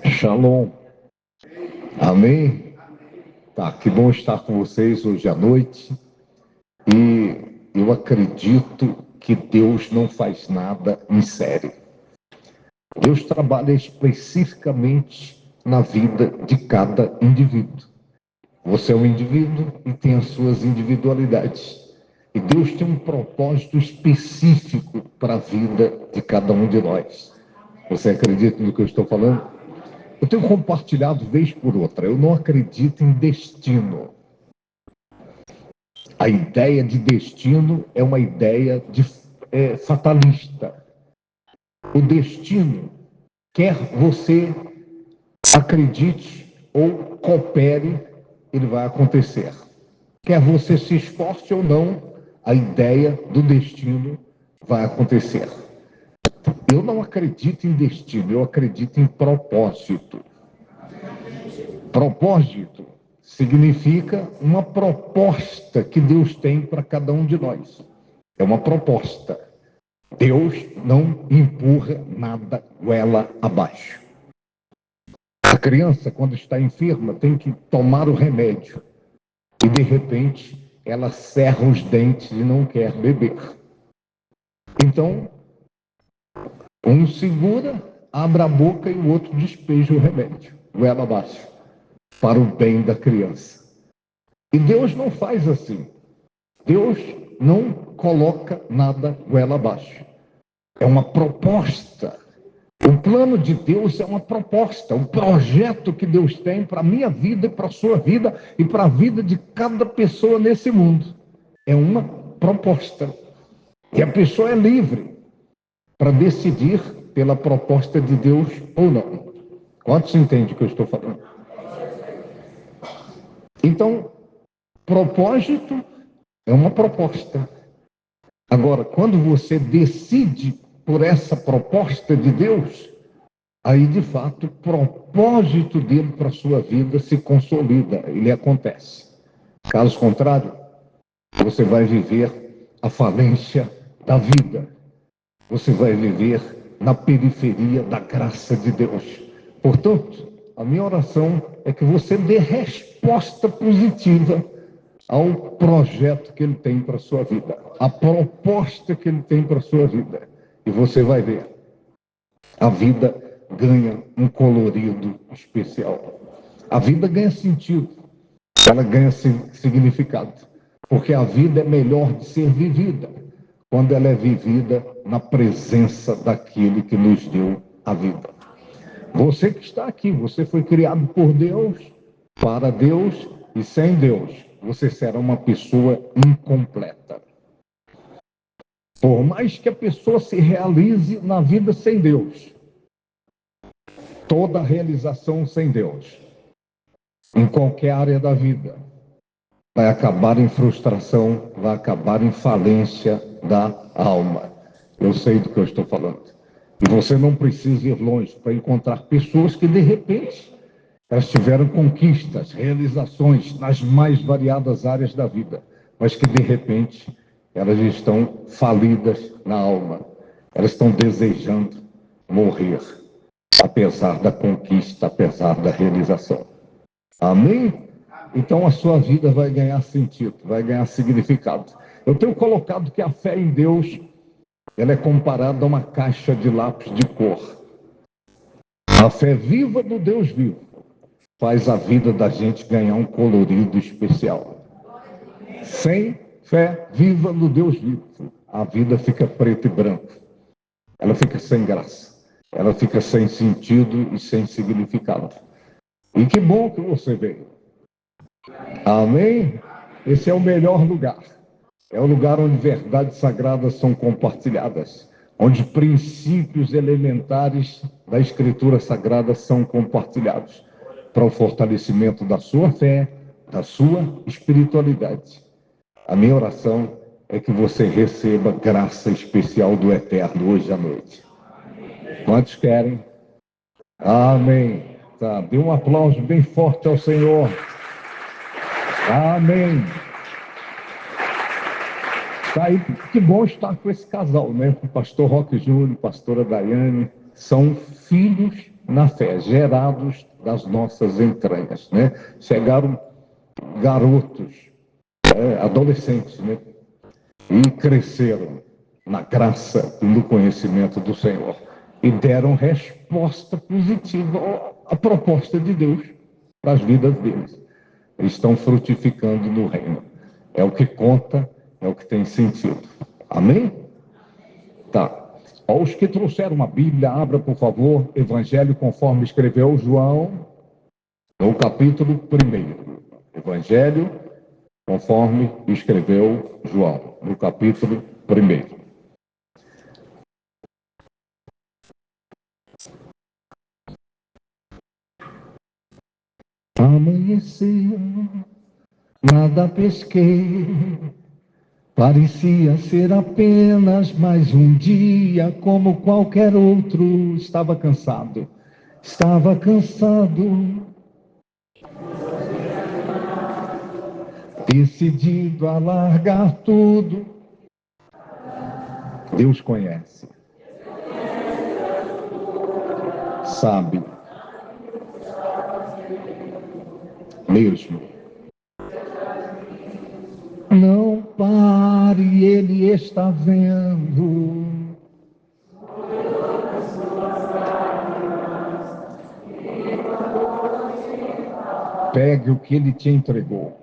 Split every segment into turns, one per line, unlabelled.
Shalom. Amém? Tá, que bom estar com vocês hoje à noite. E eu acredito que Deus não faz nada em série. Deus trabalha especificamente na vida de cada indivíduo. Você é um indivíduo e tem as suas individualidades. E Deus tem um propósito específico para a vida de cada um de nós. Você acredita no que eu estou falando? Eu tenho compartilhado vez por outra. Eu não acredito em destino. A ideia de destino é uma ideia fatalista. O destino, quer você acredite ou coopere, ele vai acontecer. Quer você se esforce ou não, a ideia do destino vai acontecer. Eu não acredito em destino, eu acredito em propósito. Propósito significa uma proposta que Deus tem para cada um de nós. É uma proposta. Deus não empurra nada goela abaixo. A criança, quando está enferma, tem que tomar o remédio. E, de repente, ela cerra os dentes e não quer beber. Então, um segura, abre a boca e o outro despeja o remédio, goela abaixo, para o bem da criança. E Deus não faz assim. Deus não coloca nada goela abaixo. É uma proposta. O plano de Deus é uma proposta, um projeto que Deus tem para a minha vida e para a sua vida e para a vida de cada pessoa nesse mundo. É uma proposta. E a pessoa é livre para decidir pela proposta de Deus ou não. Quantos entendem o que eu estou falando? Então, propósito é uma proposta. Agora, quando você decide por essa proposta de Deus, aí de fato o propósito dele para a sua vida se consolida, ele acontece. Caso contrário, você vai viver a falência da vida. Você vai viver na periferia da graça de Deus. Portanto, a minha oração é que você dê resposta positiva ao projeto que ele tem para a sua vida, a proposta que ele tem para a sua vida. E você vai ver, a vida ganha um colorido especial. A vida ganha sentido, ela ganha significado, porque a vida é melhor de ser vivida quando ela é vivida na presença daquele que nos deu a vida. Você que está aqui, você foi criado por Deus, para Deus, e sem Deus, você será uma pessoa incompleta. Por mais que a pessoa se realize na vida sem Deus, toda realização sem Deus, em qualquer área da vida, vai acabar em frustração, vai acabar em falência da alma. Eu sei do que eu estou falando. E você não precisa ir longe para encontrar pessoas que, de repente, elas tiveram conquistas, realizações nas mais variadas áreas da vida, mas que, de repente, elas estão falidas na alma. Elas estão desejando morrer, apesar da conquista, apesar da realização. Amém? Então a sua vida vai ganhar sentido, vai ganhar significado. Eu tenho colocado que a fé em Deus, ela é comparada a uma caixa de lápis de cor. A fé viva do Deus vivo faz a vida da gente ganhar um colorido especial. Sem fé viva no Deus vivo, a vida fica preto e branco. Ela fica sem graça. Ela fica sem sentido e sem significado. E que bom que você veio. Amém? Esse é o melhor lugar. É o lugar onde verdades sagradas são compartilhadas, onde princípios elementares da Escritura Sagrada são compartilhados para o fortalecimento da sua fé, da sua espiritualidade. A minha oração é que você receba graça especial do Eterno hoje à noite. Quantos querem? Amém. Tá, dê um aplauso bem forte ao Senhor. Amém. Tá aí, que bom estar com esse casal, né? O pastor Roque Júnior, pastora Daiane, são filhos na fé, gerados das nossas entranhas, né? Chegaram garotos, adolescentes, né? E cresceram na graça e no conhecimento do Senhor. E deram resposta positiva à proposta de Deus para as vidas deles. Eles estão frutificando no reino. É o que conta, é o que tem sentido. Amém? Tá. Ó, os que trouxeram uma Bíblia, abra, por favor, Evangelho conforme escreveu João, no capítulo 1. Evangelho conforme escreveu João, no capítulo 1. Amanheceu, nada pesquei, parecia ser apenas mais um dia como qualquer outro. Estava cansado, decidido a largar tudo. Deus conhece, sabe mesmo. Não pare, Ele está vendo. Pegue o que Ele te entregou,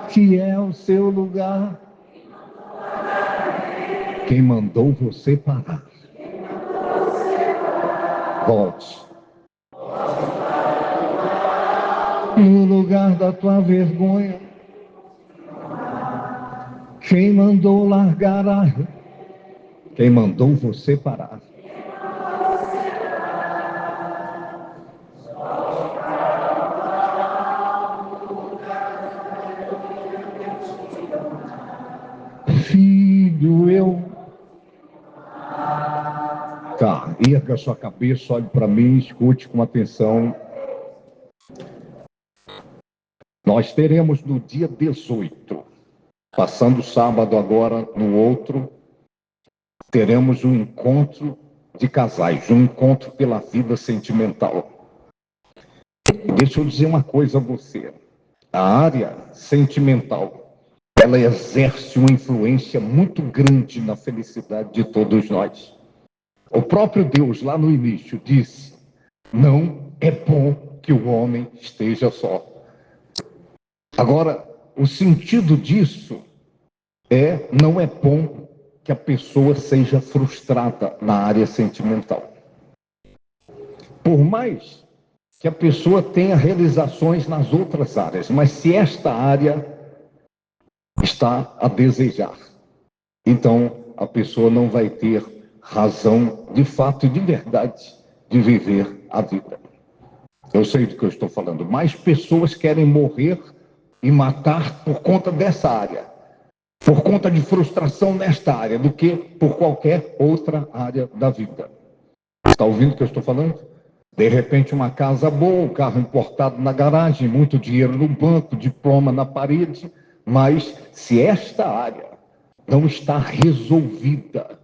que é o seu lugar. Quem mandou você parar? Volte. No lugar da tua vergonha. Quem mandou largar a... Quem mandou você parar? Filho, eu... Tá, erga sua cabeça, olhe para mim, escute com atenção. Nós teremos no dia 18, passando o sábado agora no outro, teremos um encontro de casais, um encontro pela vida sentimental. E deixa eu dizer uma coisa a você. A área sentimental, ela exerce uma influência muito grande na felicidade de todos nós. O próprio Deus, lá no início, disse: não é bom que o homem esteja só. Agora, o sentido disso não é bom que a pessoa seja frustrada na área sentimental. Por mais que a pessoa tenha realizações nas outras áreas, mas se esta área está a desejar, então a pessoa não vai ter razão de fato e de verdade de viver a vida. Eu sei do que eu estou falando. Mais pessoas querem morrer e matar por conta dessa área, por conta de frustração nesta área, do que por qualquer outra área da vida. Está ouvindo o que eu estou falando? De repente, uma casa boa, um carro importado na garagem, muito dinheiro no banco, diploma na parede, mas se esta área não está resolvida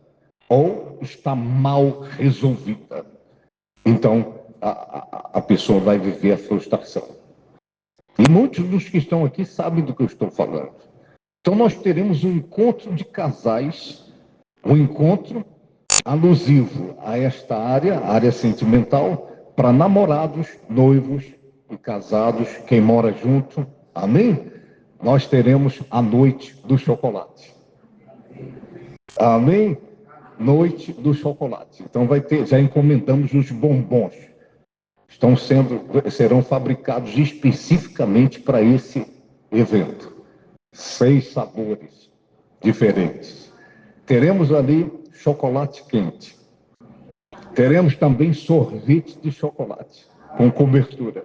ou está mal resolvida, então a pessoa vai viver a frustração. E muitos dos que estão aqui sabem do que eu estou falando. Então nós teremos um encontro de casais, um encontro alusivo a esta área, a área sentimental, para namorados, noivos e casados, quem mora junto, amém? Nós teremos a noite do chocolate. Amém? Noite do chocolate. Então vai ter, já encomendamos os bombons. Serão fabricados especificamente para esse evento. 6 sabores diferentes. Teremos ali chocolate quente. Teremos também sorvete de chocolate com cobertura.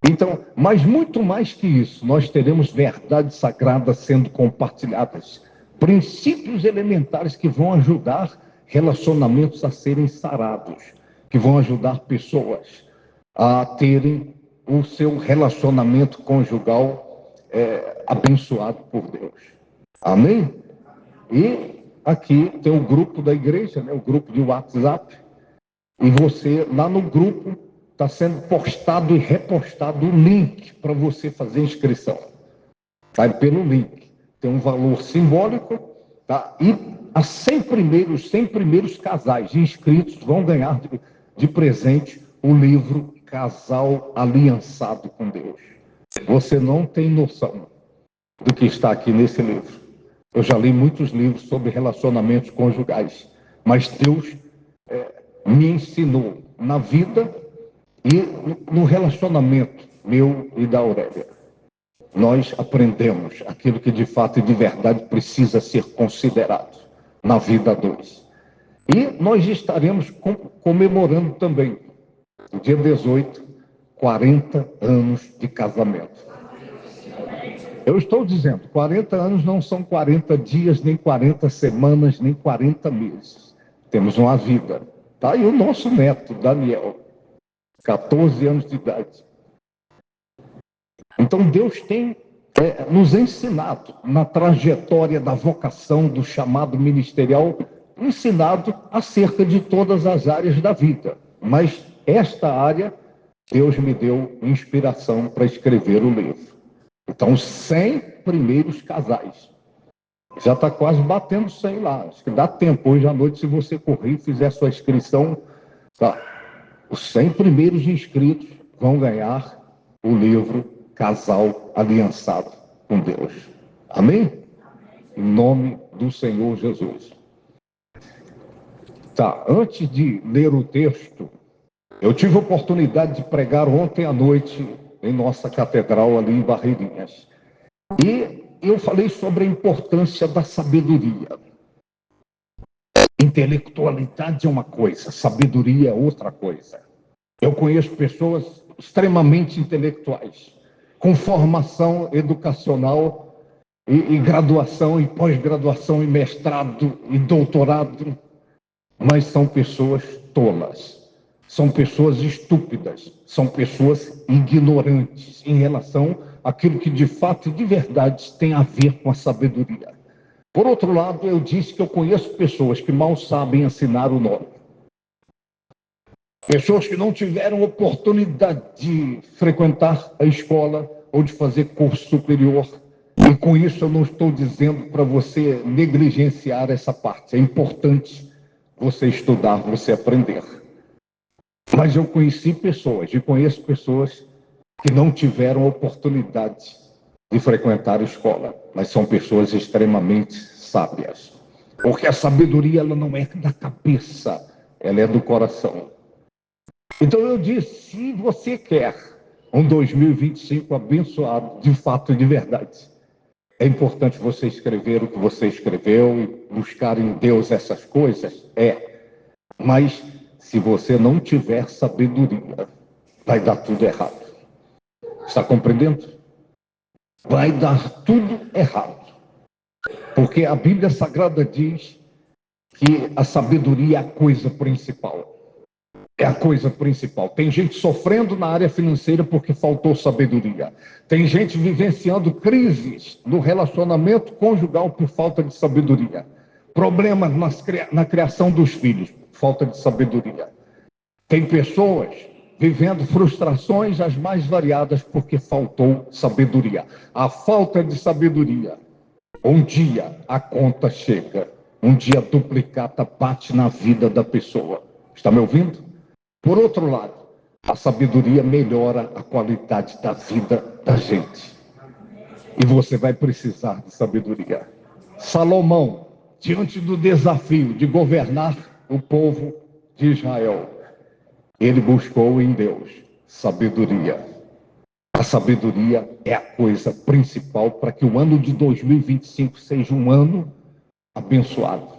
Então, mas muito mais que isso, nós teremos verdades sagradas sendo compartilhadas, princípios elementares que vão ajudar relacionamentos a serem sarados, que vão ajudar pessoas a terem o seu relacionamento conjugal abençoado por Deus. Amém? E aqui tem o grupo da igreja, né, o grupo de WhatsApp, e você, lá no grupo, está sendo postado e repostado o link para você fazer inscrição. Vai pelo link. Tem um valor simbólico, tá? E as 100 primeiros casais inscritos vão ganhar de presente o livro Casal Aliançado com Deus. Você não tem noção do que está aqui nesse livro. Eu já li muitos livros sobre relacionamentos conjugais, mas Deus me ensinou na vida e no relacionamento meu e da Aurélia. Nós aprendemos aquilo que de fato e de verdade precisa ser considerado na vida a dois. E nós estaremos comemorando também, no dia 18, 40 anos de casamento. Eu estou dizendo, 40 anos não são 40 dias, nem 40 semanas, nem 40 meses. Temos uma vida. Tá aí o nosso neto, Daniel, 14 anos de idade. Então Deus tem nos ensinado na trajetória da vocação, do chamado ministerial, ensinado acerca de todas as áreas da vida. Mas esta área, Deus me deu inspiração para escrever o livro. Então, 100 primeiros casais. Já está quase batendo 100 lá. Acho que dá tempo hoje à noite, se você correr e fizer sua inscrição. Tá. Os 100 primeiros inscritos vão ganhar o livro Casal Aliançado com Deus. Amém? Em nome do Senhor Jesus. Tá, antes de ler o texto, eu tive a oportunidade de pregar ontem à noite em nossa catedral ali em Barreirinhas. E eu falei sobre a importância da sabedoria. Intelectualidade é uma coisa, sabedoria é outra coisa. Eu conheço pessoas extremamente intelectuais, com formação educacional e graduação, e pós-graduação, e mestrado, e doutorado, mas são pessoas tolas, são pessoas estúpidas, são pessoas ignorantes em relação àquilo que de fato e de verdade tem a ver com a sabedoria. Por outro lado, eu disse que eu conheço pessoas que mal sabem assinar o nome. Pessoas que não tiveram oportunidade de frequentar a escola ou de fazer curso superior. E com isso eu não estou dizendo para você negligenciar essa parte. É importante você estudar, você aprender. Mas eu conheci pessoas e conheço pessoas que não tiveram oportunidade de frequentar a escola, mas são pessoas extremamente sábias. Porque a sabedoria ela não é da cabeça, ela é do coração. Então eu disse, se você quer um 2025 abençoado, de fato e de verdade, é importante você escrever o que você escreveu e buscar em Deus essas coisas, mas se você não tiver sabedoria, vai dar tudo errado. Está compreendendo? Vai dar tudo errado. Porque a Bíblia Sagrada diz que a sabedoria é a coisa principal. É a coisa principal. Tem gente sofrendo na área financeira porque faltou sabedoria. Tem gente vivenciando crises no relacionamento conjugal por falta de sabedoria. Problemas na criação dos filhos, falta de sabedoria. Tem pessoas vivendo frustrações as mais variadas porque faltou sabedoria. A falta de sabedoria, um dia a conta chega, um dia a duplicata bate na vida da pessoa. Está me ouvindo? Por outro lado, a sabedoria melhora a qualidade da vida da gente. E você vai precisar de sabedoria. Salomão, diante do desafio de governar o povo de Israel, ele buscou em Deus sabedoria. A sabedoria é a coisa principal para que o ano de 2025 seja um ano abençoado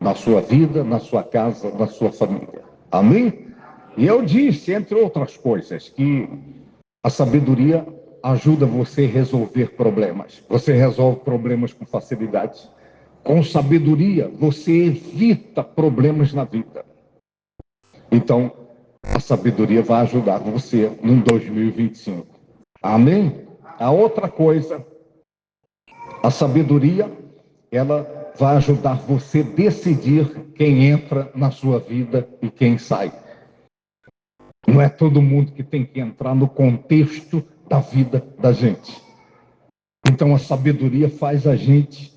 na sua vida, na sua casa, na sua família. Amém? E eu disse, entre outras coisas, que a sabedoria ajuda você a resolver problemas. Você resolve problemas com facilidade. Com sabedoria, você evita problemas na vida. Então, a sabedoria vai ajudar você no 2025. Amém? A outra coisa, a sabedoria, ela vai ajudar você a decidir quem entra na sua vida e quem sai. Não é todo mundo que tem que entrar no contexto da vida da gente. Então a sabedoria faz a gente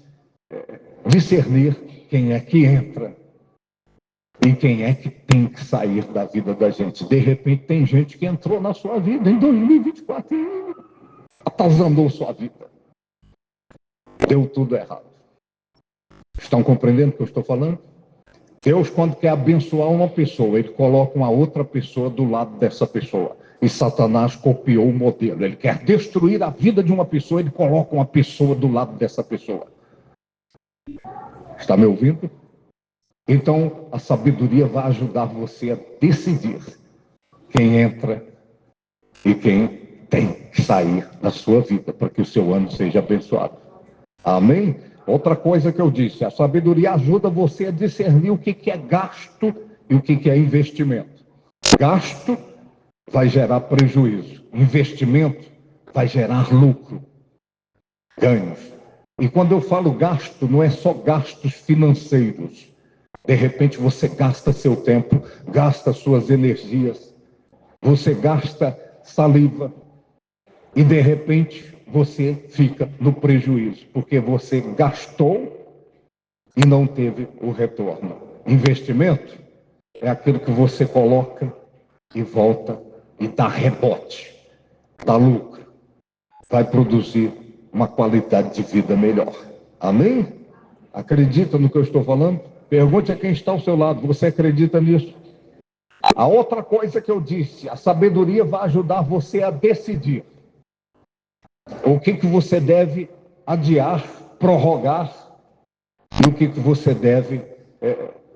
discernir quem é que entra e quem é que tem que sair da vida da gente. De repente tem gente que entrou na sua vida em 2024 e atazanou sua vida. Deu tudo errado. Estão compreendendo o que eu estou falando? Deus, quando quer abençoar uma pessoa, ele coloca uma outra pessoa do lado dessa pessoa. E Satanás copiou o modelo. Ele quer destruir a vida de uma pessoa, ele coloca uma pessoa do lado dessa pessoa. Está me ouvindo? Então, a sabedoria vai ajudar você a decidir quem entra e quem tem que sair da sua vida, para que o seu ano seja abençoado. Amém? Outra coisa que eu disse, a sabedoria ajuda você a discernir o que é gasto e o que é investimento. Gasto vai gerar prejuízo. Investimento vai gerar lucro, ganhos. E quando eu falo gasto, não é só gastos financeiros. De repente você gasta seu tempo, gasta suas energias, você gasta saliva e de repente você fica no prejuízo, porque você gastou e não teve o retorno. Investimento é aquilo que você coloca e volta e dá rebote, dá lucro, vai produzir uma qualidade de vida melhor. Amém? Acredita no que eu estou falando? Pergunte a quem está ao seu lado, você acredita nisso? A outra coisa que eu disse, a sabedoria vai ajudar você a decidir o que você deve adiar, prorrogar e o que você deve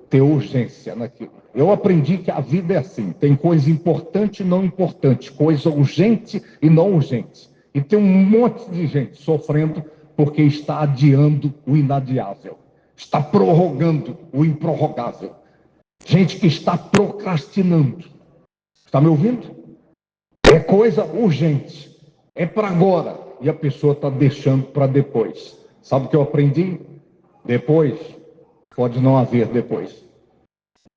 ter urgência naquilo. Eu aprendi que a vida é assim, tem coisa importante e não importante, coisa urgente e não urgente. E tem um monte de gente sofrendo porque está adiando o inadiável, está prorrogando o improrrogável. Gente que está procrastinando. Está me ouvindo? É coisa urgente, é para agora, e a pessoa está deixando para depois. Sabe o que eu aprendi? Depois, pode não haver depois.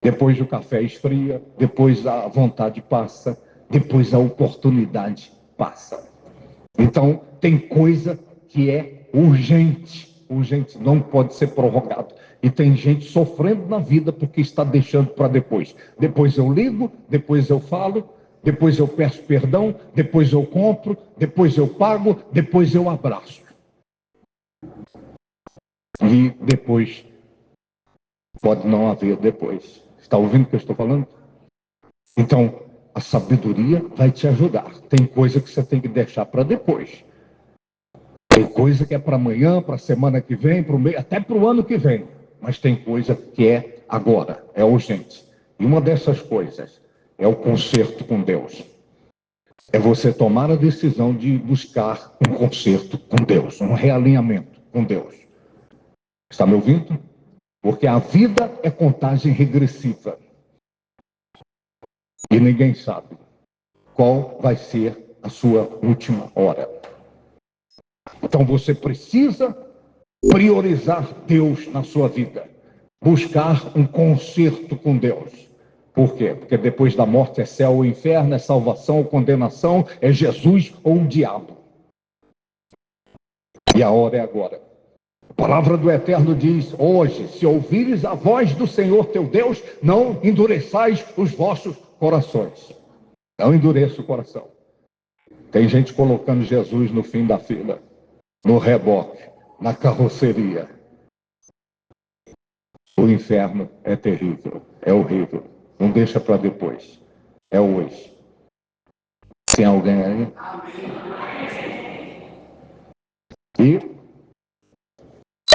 Depois o café esfria, depois a vontade passa, depois a oportunidade passa. Então, tem coisa que é urgente, urgente, não pode ser prorrogado. E tem gente sofrendo na vida porque está deixando para depois. Depois eu ligo, depois eu falo, depois eu peço perdão, depois eu compro, depois eu pago, depois eu abraço. E depois pode não haver depois. Está ouvindo o que eu estou falando? Então, a sabedoria vai te ajudar. Tem coisa que você tem que deixar para depois. Tem coisa que é para amanhã, para a semana que vem, para o mês, até para o ano que vem. Mas tem coisa que é agora, é urgente. E uma dessas coisas é o conserto com Deus. É você tomar a decisão de buscar um conserto com Deus, um realinhamento com Deus. Está me ouvindo? Porque a vida é contagem regressiva. E ninguém sabe qual vai ser a sua última hora. Então você precisa priorizar Deus na sua vida. Buscar um conserto com Deus. Por quê? Porque depois da morte é céu ou inferno, é salvação ou condenação, é Jesus ou o diabo. E a hora é agora. A palavra do Eterno diz, hoje, se ouvires a voz do Senhor teu Deus, não endureçais os vossos corações. Não endureça o coração. Tem gente colocando Jesus no fim da fila, no reboque, na carroceria. O inferno é terrível, é horrível. Não deixa para depois. É hoje. Tem alguém aí? E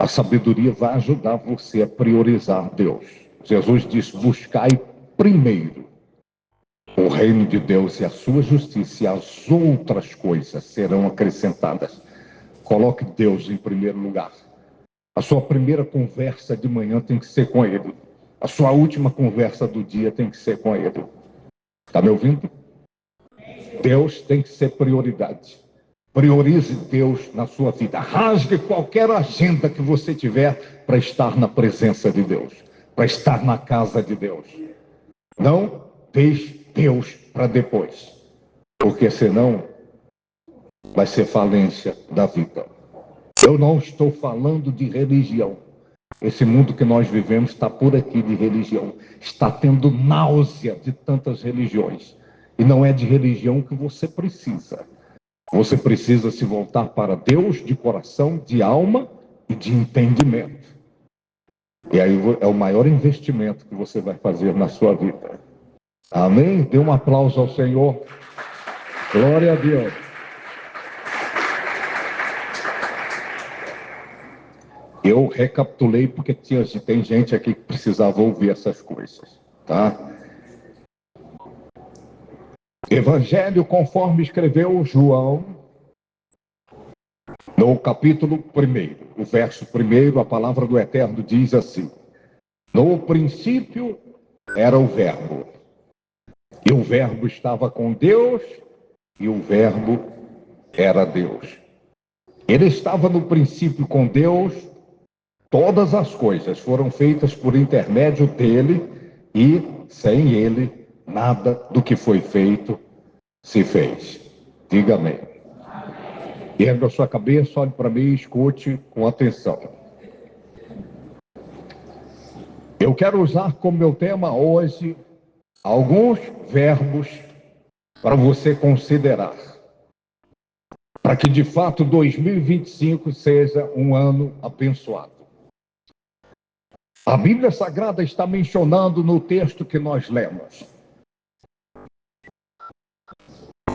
a sabedoria vai ajudar você a priorizar Deus. Jesus disse, buscai primeiro o reino de Deus e a sua justiça, e as outras coisas serão acrescentadas. Coloque Deus em primeiro lugar. A sua primeira conversa de manhã tem que ser com Ele. A sua última conversa do dia tem que ser com Ele. Está me ouvindo? Deus tem que ser prioridade. Priorize Deus na sua vida. Rasgue qualquer agenda que você tiver para estar na presença de Deus, para estar na casa de Deus. Não deixe Deus para depois, porque senão vai ser falência da vida. Eu não estou falando de religião. Esse mundo que nós vivemos está por aqui de religião. Está tendo náusea de tantas religiões. E não é de religião que você precisa. Você precisa se voltar para Deus de coração, de alma e de entendimento. E aí é o maior investimento que você vai fazer na sua vida. Amém? Dê um aplauso ao Senhor. Glória a Deus. Eu recapitulei porque tem gente aqui que precisava ouvir essas coisas, tá? Evangelho conforme escreveu João, no capítulo 1, o verso 1, a palavra do Eterno diz assim: no princípio era o Verbo, e o Verbo estava com Deus, e o Verbo era Deus. Ele estava no princípio com Deus. Todas as coisas foram feitas por intermédio dele, e sem ele, nada do que foi feito se fez. Diga amém. Erga a sua cabeça, olhe para mim e escute com atenção. Eu quero usar como meu tema hoje alguns verbos para você considerar, para que de fato 2025 seja um ano abençoado. A Bíblia Sagrada está mencionando no texto que nós lemos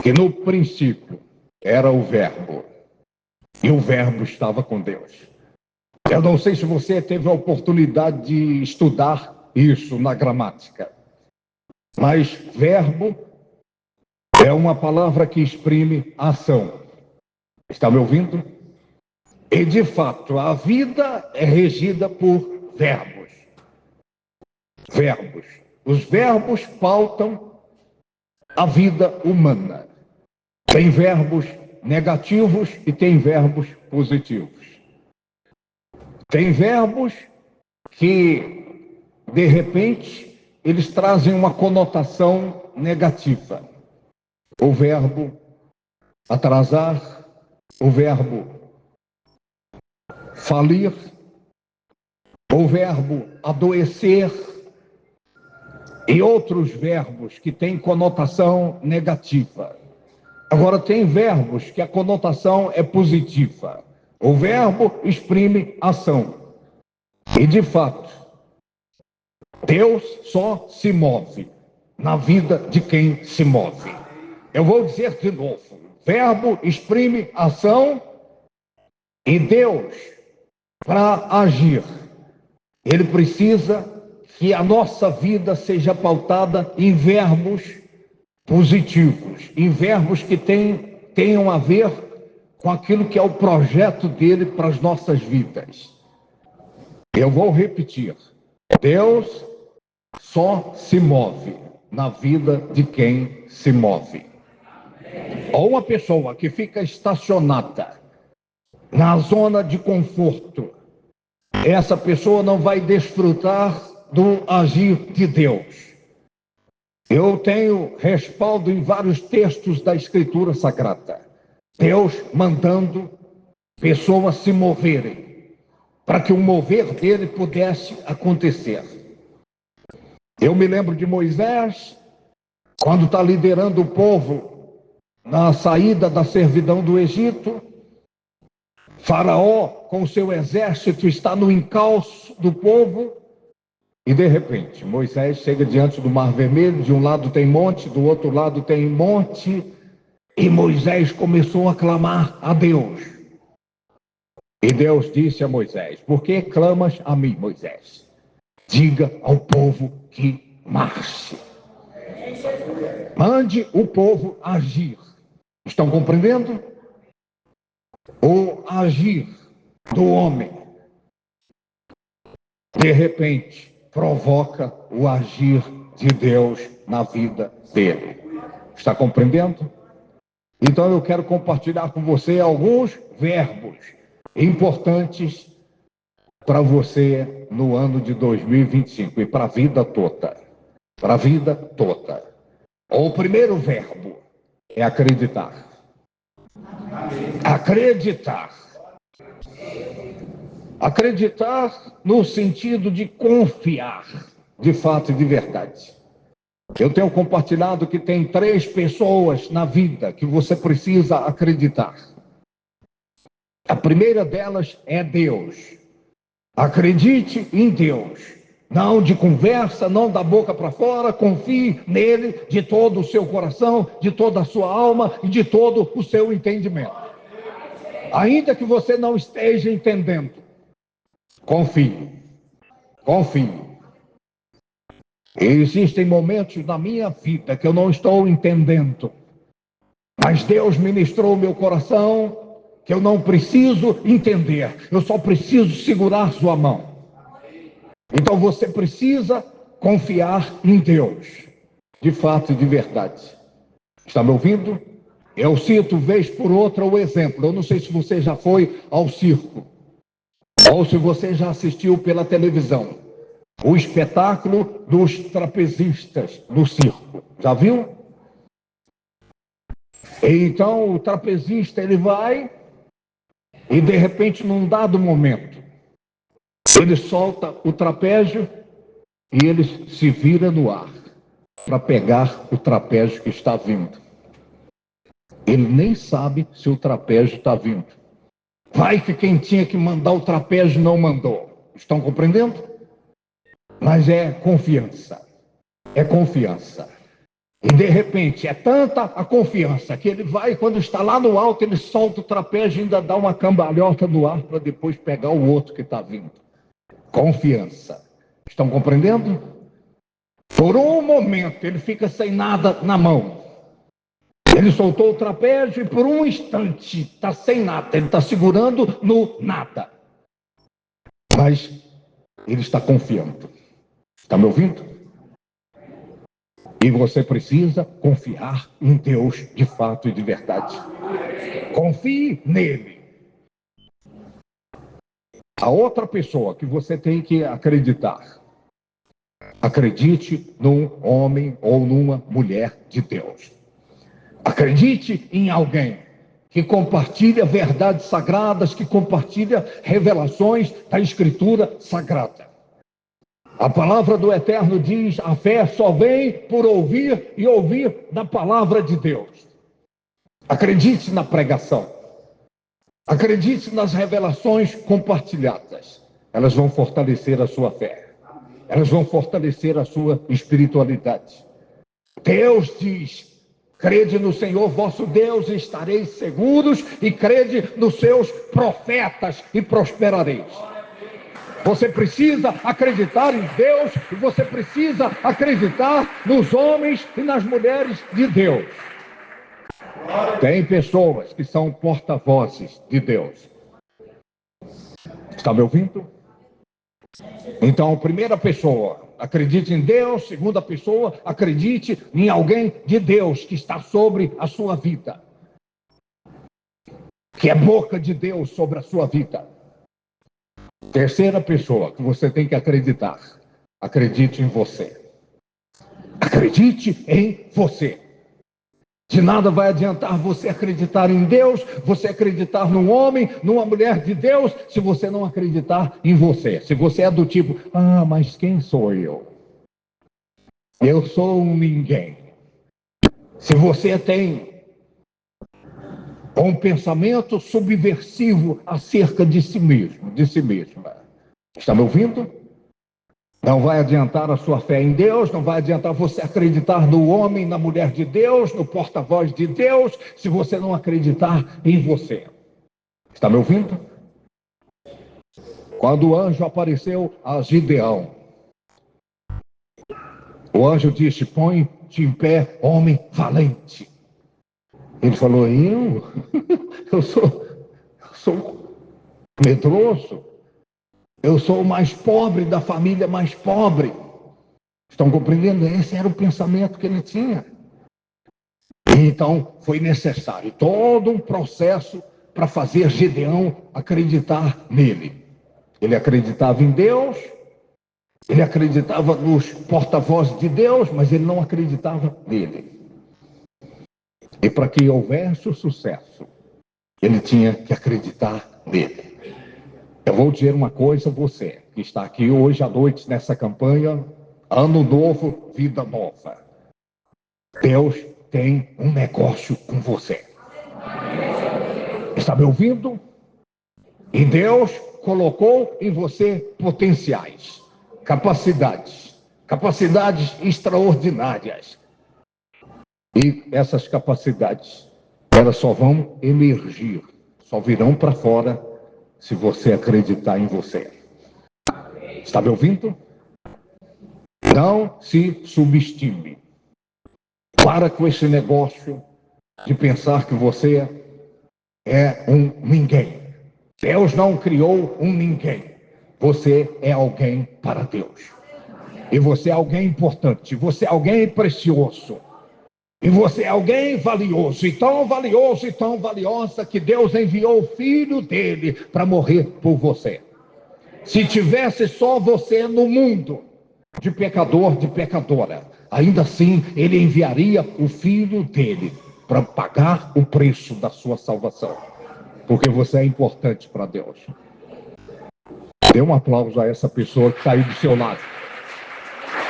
que no princípio era o Verbo, e o Verbo estava com Deus. Eu não sei se você teve a oportunidade de estudar isso na gramática, mas verbo é uma palavra que exprime ação. Está me ouvindo? E de fato, a vida é regida por verbos. Verbos. Os verbos pautam a vida humana. Tem verbos negativos e tem verbos positivos. Tem verbos que, de repente, eles trazem uma conotação negativa. O verbo atrasar, o verbo falir, o verbo adoecer e outros verbos que têm conotação negativa. Agora, tem verbos que a conotação é positiva. O verbo exprime ação. E, de fato, Deus só se move na vida de quem se move. Eu vou dizer de novo. Verbo exprime ação e Deus, para agir, Ele precisa que a nossa vida seja pautada em verbos positivos, em verbos que tenham a ver com aquilo que é o projeto dele para as nossas vidas. Eu vou repetir. Deus só se move na vida de quem se move. Ou uma pessoa que fica estacionada na zona de conforto, essa pessoa não vai desfrutar do agir de Deus. Eu tenho respaldo em vários textos da Escritura Sagrada. Deus mandando pessoas se moverem, para que o mover dele pudesse acontecer. Eu me lembro de Moisés, quando está liderando o povo na saída da servidão do Egito. Faraó, com seu exército, está no encalço do povo. E, de repente, Moisés chega diante do Mar Vermelho. De um lado tem monte, do outro lado tem monte. E Moisés começou a clamar a Deus. E Deus disse a Moisés: por que clamas a mim, Moisés? Diga ao povo que marche. Mande o povo agir. Estão compreendendo? O agir do homem, de repente, provoca o agir de Deus na vida dele. Está compreendendo? Então eu quero compartilhar com você alguns verbos importantes para você no ano de 2025 e para a vida toda. Para a vida toda. O primeiro verbo é acreditar. Acreditar. Acreditar no sentido de confiar, de fato e de verdade. Eu tenho compartilhado que tem 3 pessoas na vida que você precisa acreditar. A primeira delas é Deus. Acredite em Deus. Não de conversa, não da boca para fora, confie nele de todo o seu coração, de toda a sua alma e de todo o seu entendimento. Ainda que você não esteja entendendo, confie, confie. Existem momentos na minha vida que eu não estou entendendo, mas Deus ministrou meu coração que eu não preciso entender, eu só preciso segurar sua mão. Então você precisa confiar em Deus, de fato e de verdade. Está me ouvindo? Eu cito vez por outra o exemplo. Eu não sei se você já foi ao circo, ou se você já assistiu pela televisão, o espetáculo dos trapezistas no circo. Já viu? Então o trapezista ele vai e de repente num dado momento ele solta o trapézio e ele se vira no ar para pegar o trapézio que está vindo. Ele nem sabe se o trapézio está vindo. Vai que quem tinha que mandar o trapézio não mandou. Estão compreendendo? Mas é confiança. É confiança. E de repente é tanta a confiança que ele vai, quando está lá no alto, ele solta o trapézio e ainda dá uma cambalhota no ar para depois pegar o outro que está vindo. Confiança. Estão compreendendo? Por um momento ele fica sem nada na mão. Ele soltou o trapézio e por um instante está sem nada. Ele está segurando no nada. Mas ele está confiando. Está me ouvindo? E você precisa confiar em Deus de fato e de verdade. Confie nele. A outra pessoa que você tem que acreditar. Acredite num homem ou numa mulher de Deus. Acredite em alguém que compartilha verdades sagradas, que compartilha revelações da Escritura Sagrada. A palavra do Eterno diz: a fé só vem por ouvir e ouvir da palavra de Deus. Acredite na pregação. Acredite nas revelações compartilhadas. Elas vão fortalecer a sua fé. Elas vão fortalecer a sua espiritualidade. Deus diz: crede no Senhor vosso Deus e estareis seguros, e crede nos seus profetas e prosperareis. Você precisa acreditar em Deus e você precisa acreditar nos homens e nas mulheres de Deus. Tem pessoas que são porta-vozes de Deus. Está me ouvindo? Então, primeira pessoa, acredite em Deus. Segunda pessoa, acredite em alguém de Deus que está sobre a sua vida, que é boca de Deus sobre a sua vida. Terceira pessoa que você tem que acreditar. Acredite em você. Acredite em você. De nada vai adiantar você acreditar em Deus, você acreditar num homem, numa mulher de Deus, se você não acreditar em você. Se você é do tipo: ah, mas quem sou eu? Eu sou um ninguém. Se você tem um pensamento subversivo acerca de si mesmo, de si mesma. Está me ouvindo? Não vai adiantar a sua fé em Deus, não vai adiantar você acreditar no homem, na mulher de Deus, no porta-voz de Deus, se você não acreditar em você. Está me ouvindo? Quando o anjo apareceu a Gideão, o anjo disse: põe-te em pé, homem valente. Ele falou: eu? Eu sou medroso. Eu sou o mais pobre da família mais pobre. Estão compreendendo? Esse era o pensamento que ele tinha. Então, foi necessário todo um processo para fazer Gideão acreditar nele. Ele acreditava em Deus, ele acreditava nos porta-vozes de Deus, mas ele não acreditava nele. E para que houvesse o sucesso, ele tinha que acreditar nele. Eu vou dizer uma coisa a você, que está aqui hoje à noite nessa campanha, Ano Novo, Vida Nova. Deus tem um negócio com você. Está me ouvindo? E Deus colocou em você potenciais, capacidades extraordinárias. E essas capacidades, elas só vão emergir, só virão para fora se você acreditar em você. Está me ouvindo? Não se subestime. Para com esse negócio de pensar que você é um ninguém. Deus não criou um ninguém. Você é alguém para Deus. E você é alguém importante. Você é alguém precioso. E você é alguém valioso. E tão valioso e tão valiosa que Deus enviou o Filho dele para morrer por você. Se tivesse só você no mundo, de pecador, de pecadora, ainda assim ele enviaria o Filho dele para pagar o preço da sua salvação. Porque você é importante para Deus. Dê um aplauso a essa pessoa que está aí do seu lado.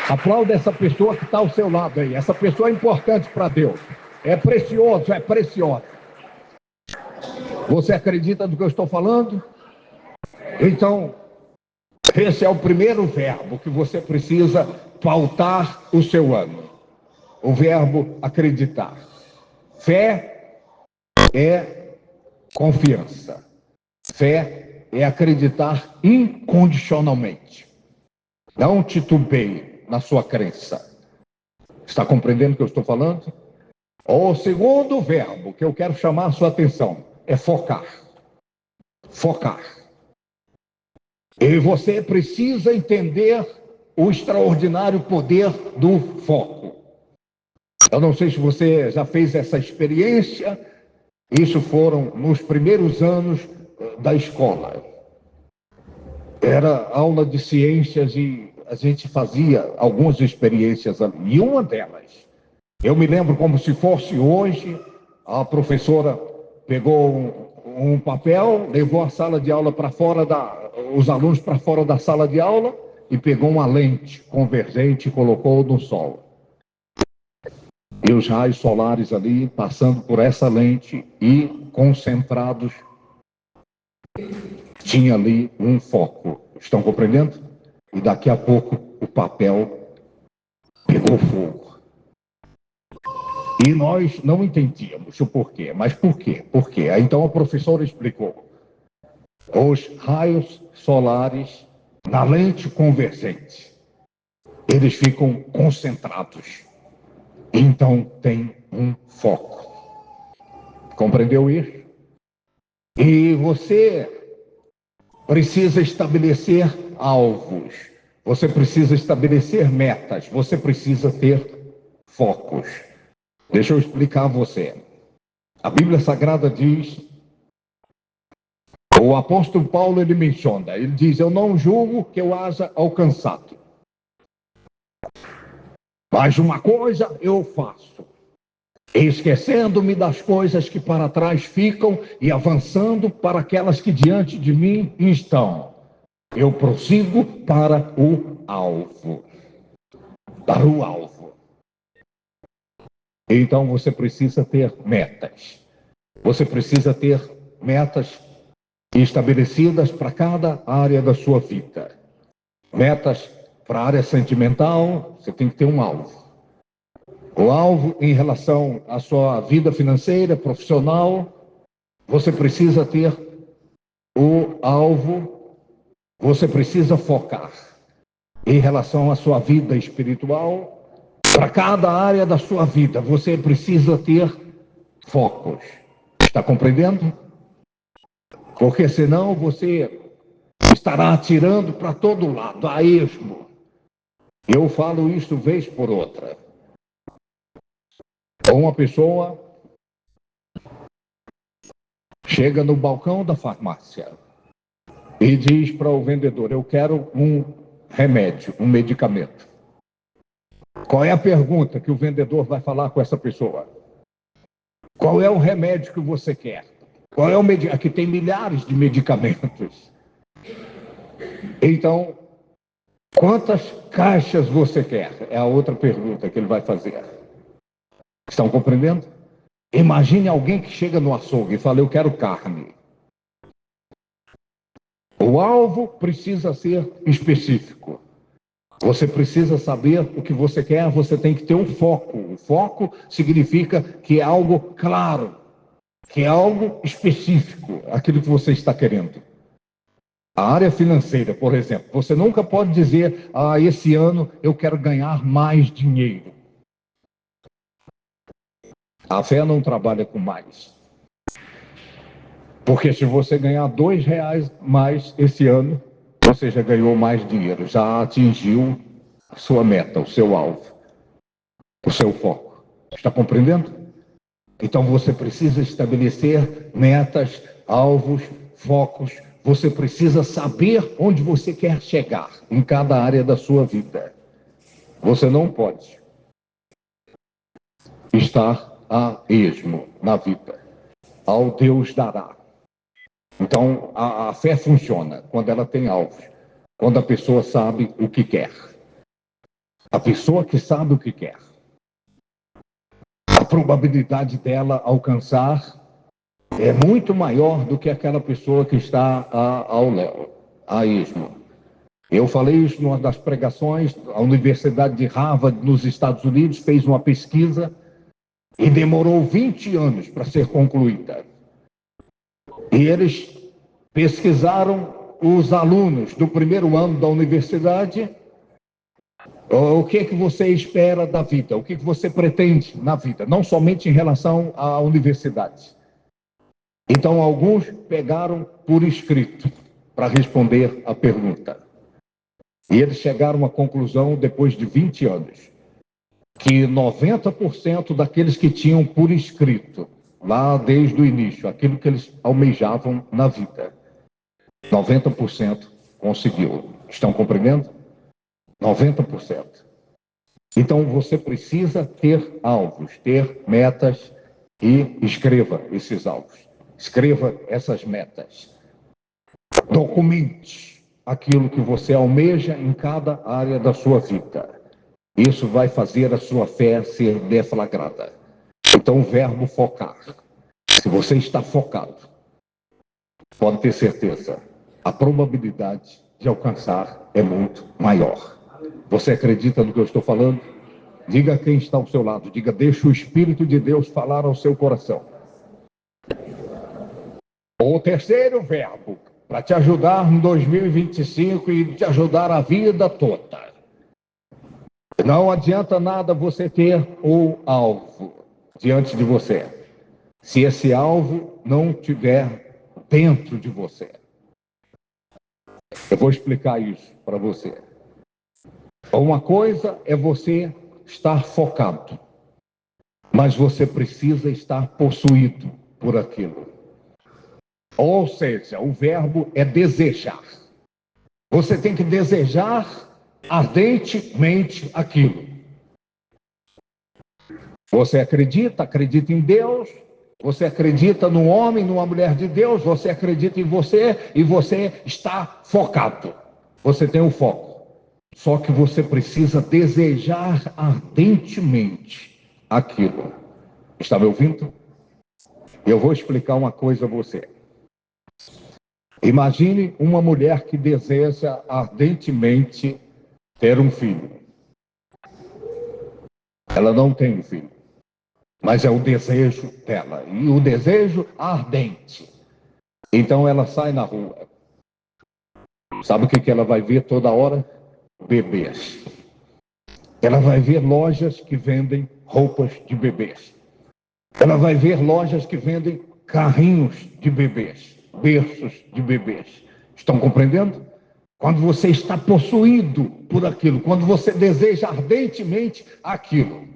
Aplauda essa pessoa que está ao seu lado aí. Essa pessoa é importante para Deus. É precioso, é preciosa. Você acredita no que eu estou falando? Então, esse é o primeiro verbo que você precisa pautar o seu ano. O verbo acreditar. Fé é confiança. Fé é acreditar incondicionalmente. Não titubeie na sua crença. Está compreendendo o que eu estou falando? O segundo verbo que eu quero chamar a sua atenção é focar. Focar. E você precisa entender o extraordinário poder do foco. Eu não sei se você já fez essa experiência. Isso foram nos primeiros anos da escola. Era aula de ciências e a gente fazia algumas experiências ali. E uma delas, eu me lembro como se fosse hoje, a professora pegou um papel, levou a sala de aula para fora os alunos para fora da sala de aula e pegou uma lente convergente e colocou no sol. E os raios solares ali passando por essa lente e concentrados, tinha ali um foco. Estão compreendendo? E daqui a pouco o papel pegou fogo. E nós não entendíamos o porquê. Mas por quê? Por quê? Aí então a professora explicou. Os raios solares na lente convergente, eles ficam concentrados. Então tem um foco. Compreendeu isso? E você precisa estabelecer alvos. Você precisa estabelecer metas. Você precisa ter focos. Deixa eu explicar a você. A Bíblia Sagrada diz, o apóstolo Paulo ele menciona, ele diz, eu não julgo que eu haja alcançado. Mas uma coisa eu faço, esquecendo-me das coisas que para trás ficam e avançando para aquelas que diante de mim estão. Eu prossigo para o alvo. Para o alvo. Então você precisa ter metas. Você precisa ter metas estabelecidas para cada área da sua vida. Metas para a área sentimental, você tem que ter um alvo. O alvo em relação à sua vida financeira, profissional, você precisa ter o alvo, você precisa focar. Em relação à sua vida espiritual, para cada área da sua vida, você precisa ter focos. Está compreendendo? Porque senão você estará atirando para todo lado, a esmo. Eu falo isso vez por outra. Uma pessoa chega no balcão da farmácia e diz para o vendedor: eu quero um remédio, um medicamento. Qual é a pergunta que o vendedor vai falar com essa pessoa? Qual é o remédio que você quer? Qual é o medicamento? Aqui tem milhares de medicamentos. Então, quantas caixas você quer? É a outra pergunta que ele vai fazer. Estão compreendendo? Imagine alguém que chega no açougue e fala: eu quero carne. O alvo precisa ser específico. Você precisa saber o que você quer, você tem que ter um foco. O foco significa que é algo claro, que é algo específico, aquilo que você está querendo. A área financeira, por exemplo, você nunca pode dizer: esse ano eu quero ganhar mais dinheiro. A fé não trabalha com mais. Porque se você ganhar R$ 2 mais esse ano, você já ganhou mais dinheiro, já atingiu a sua meta, o seu alvo, o seu foco. Está compreendendo? Então você precisa estabelecer metas, alvos, focos. Você precisa saber onde você quer chegar em cada área da sua vida. Você não pode estar a esmo na vida. Ao Deus dará. Então a fé funciona quando ela tem alvos, quando a pessoa sabe o que quer. A pessoa que sabe o que quer, a probabilidade dela alcançar é muito maior do que aquela pessoa que está ao léu, a esmo. Eu falei isso numa das pregações. A Universidade de Harvard, nos Estados Unidos, fez uma pesquisa e demorou 20 anos para ser concluída. E eles pesquisaram os alunos do primeiro ano da universidade. O que você espera da vida? O que você pretende na vida? Não somente em relação à universidade. Então, alguns pegaram por escrito para responder a pergunta. E eles chegaram à conclusão, depois de 20 anos, que 90% daqueles que tinham por escrito, lá desde o início, aquilo que eles almejavam na vida, 90% conseguiu. Estão compreendendo? 90%. Então você precisa ter alvos, ter metas e escreva esses alvos. Escreva essas metas. Documente aquilo que você almeja em cada área da sua vida. Isso vai fazer a sua fé ser deflagrada. Então o verbo focar. Se você está focado, pode ter certeza, a probabilidade de alcançar é muito maior. Você acredita no que eu estou falando? Diga a quem está ao seu lado, diga: deixa o Espírito de Deus falar ao seu coração. O terceiro verbo, para te ajudar em 2025 e te ajudar a vida toda. Não adianta nada você ter o alvo diante de você, se esse alvo não estiver dentro de você. Eu vou explicar isso para você. Uma coisa é você estar focado, mas você precisa estar possuído por aquilo. Ou seja, o verbo é desejar. Você tem que desejar ardentemente aquilo. Você acredita em Deus, você acredita num homem, numa mulher de Deus, você acredita em você e você está focado. Você tem um foco. Só que você precisa desejar ardentemente aquilo. Está me ouvindo? Eu vou explicar uma coisa a você. Imagine uma mulher que deseja ardentemente ter um filho. Ela não tem um filho, mas é o desejo dela, e o desejo ardente. Então ela sai na rua. Sabe o que ela vai ver toda hora? Bebês. Ela vai ver lojas que vendem roupas de bebês. Ela vai ver lojas que vendem carrinhos de bebês, berços de bebês. Estão compreendendo? Quando você está possuído por aquilo, quando você deseja ardentemente aquilo,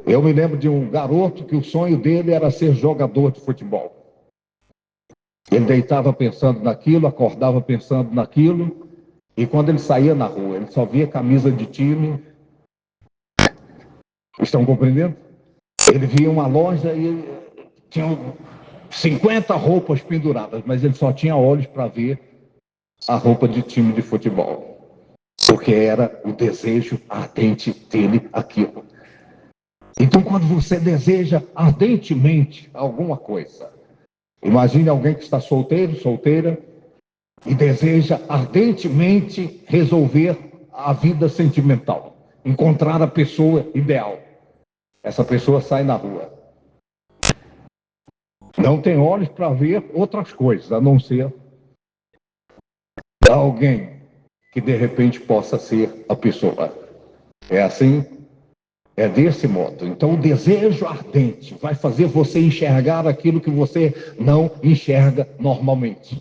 Eu me lembro de um garoto que o sonho dele era ser jogador de futebol. Ele deitava pensando naquilo, acordava pensando naquilo, e quando ele saía na rua, ele só via camisa de time. Estão compreendendo? Ele via uma loja e tinha 50 roupas penduradas, mas ele só tinha olhos para ver a roupa de time de futebol, porque era o desejo ardente dele aquilo. Então, quando você deseja ardentemente alguma coisa, imagine alguém que está solteiro, solteira, e deseja ardentemente resolver a vida sentimental, encontrar a pessoa ideal. Essa pessoa sai na rua. Não tem olhos para ver outras coisas, a não ser alguém que de repente possa ser a pessoa. É assim? É desse modo. Então, o desejo ardente vai fazer você enxergar aquilo que você não enxerga normalmente.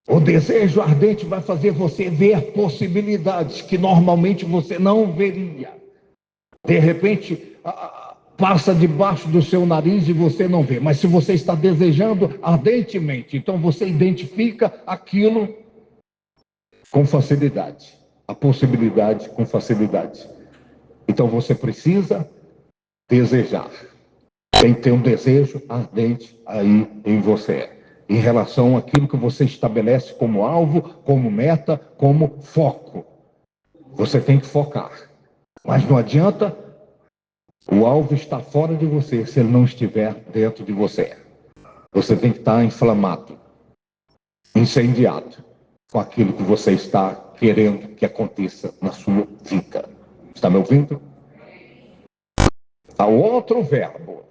O desejo ardente vai fazer você ver possibilidades que normalmente você não veria. De repente, passa debaixo do seu nariz e você não vê. Mas se você está desejando ardentemente, então você identifica aquilo com facilidade. A possibilidade com facilidade. Então você precisa desejar. Tem que ter um desejo ardente aí em você, em relação àquilo que você estabelece como alvo, como meta, como foco. Você tem que focar. Mas não adianta o alvo estar fora de você se ele não estiver dentro de você. Você tem que estar inflamado, incendiado com aquilo que você está querendo que aconteça na sua vida. Está me ouvindo? Há outro verbo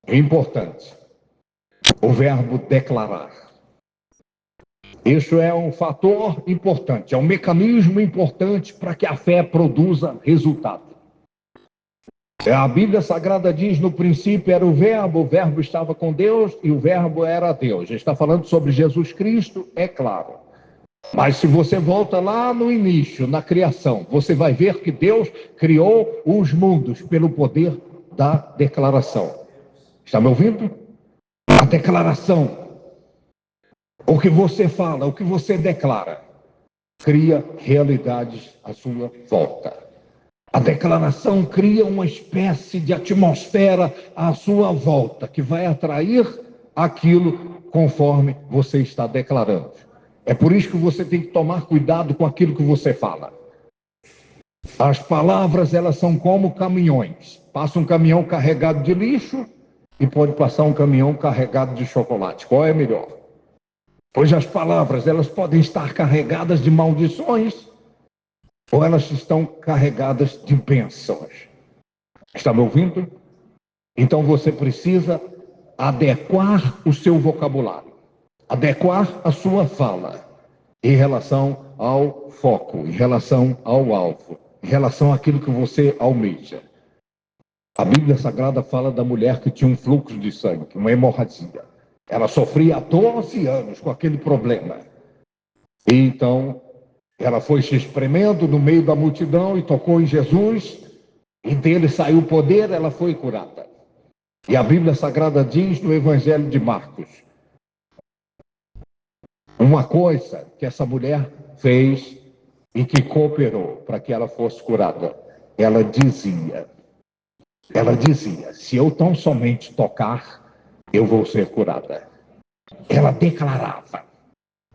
importante, o verbo declarar. Isso é um fator importante, é um mecanismo importante para que a fé produza resultado. A Bíblia Sagrada diz, no princípio era o verbo estava com Deus e o verbo era Deus. Já está falando sobre Jesus Cristo, é claro. Mas se você volta lá no início, na criação, você vai ver que Deus criou os mundos pelo poder da declaração. Está me ouvindo? A declaração. O que você fala, o que você declara, cria realidades à sua volta. A declaração cria uma espécie de atmosfera à sua volta, que vai atrair aquilo conforme você está declarando. É por isso que você tem que tomar cuidado com aquilo que você fala. As palavras, elas são como caminhões. Passa um caminhão carregado de lixo e pode passar um caminhão carregado de chocolate. Qual é melhor? Pois as palavras, elas podem estar carregadas de maldições ou elas estão carregadas de bênçãos. Está me ouvindo? Então você precisa adequar o seu vocabulário, adequar a sua fala em relação ao foco, em relação ao alvo, em relação àquilo que você almeja. A Bíblia Sagrada fala da mulher que tinha um fluxo de sangue, uma hemorragia. Ela sofria há 12 anos com aquele problema. E então, ela foi se espremendo no meio da multidão e tocou em Jesus, e dele saiu o poder, ela foi curada. E a Bíblia Sagrada diz no Evangelho de Marcos, uma coisa que essa mulher fez e que cooperou para que ela fosse curada. Ela dizia, se eu tão somente tocar, eu vou ser curada. Ela declarava.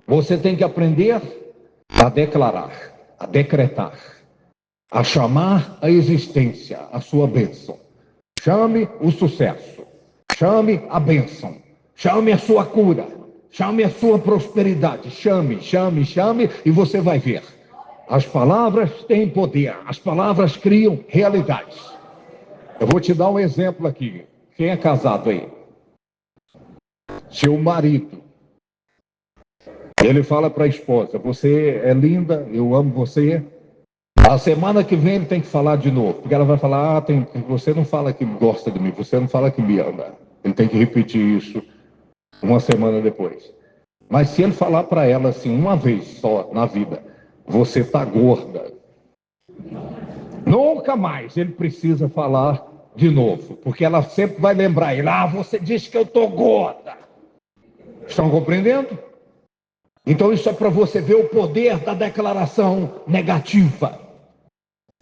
Você tem que aprender a declarar, a decretar, a chamar a existência, a sua bênção. Chame o sucesso, chame a bênção, chame a sua cura, chame a sua prosperidade. Chame, chame, chame e você vai ver. As palavras têm poder, as palavras criam realidades. Eu vou te dar um exemplo aqui. Quem é casado aí? Seu marido. Ele fala para a esposa, você é linda, eu amo você. A semana que vem ele tem que falar de novo, porque ela vai falar, você não fala que gosta de mim, você não fala que me ama. Ele tem que repetir isso uma semana depois. Mas se ele falar para ela assim, uma vez só na vida, você está gorda, nunca mais ele precisa falar de novo, porque ela sempre vai lembrar ele: ah, você disse que eu estou gorda. Estão compreendendo? Então isso é para você ver o poder da declaração negativa.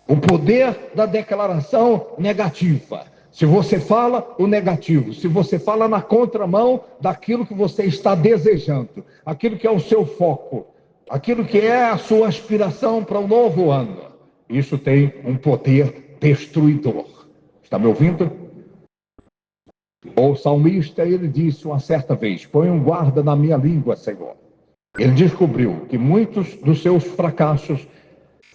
O poder da declaração negativa. Se você fala o negativo, se você fala na contramão daquilo que você está desejando, aquilo que é o seu foco, aquilo que é a sua aspiração para o novo ano, isso tem um poder destruidor. Está me ouvindo? O salmista, ele disse uma certa vez: põe um guarda na minha língua, Senhor. Ele descobriu que muitos dos seus fracassos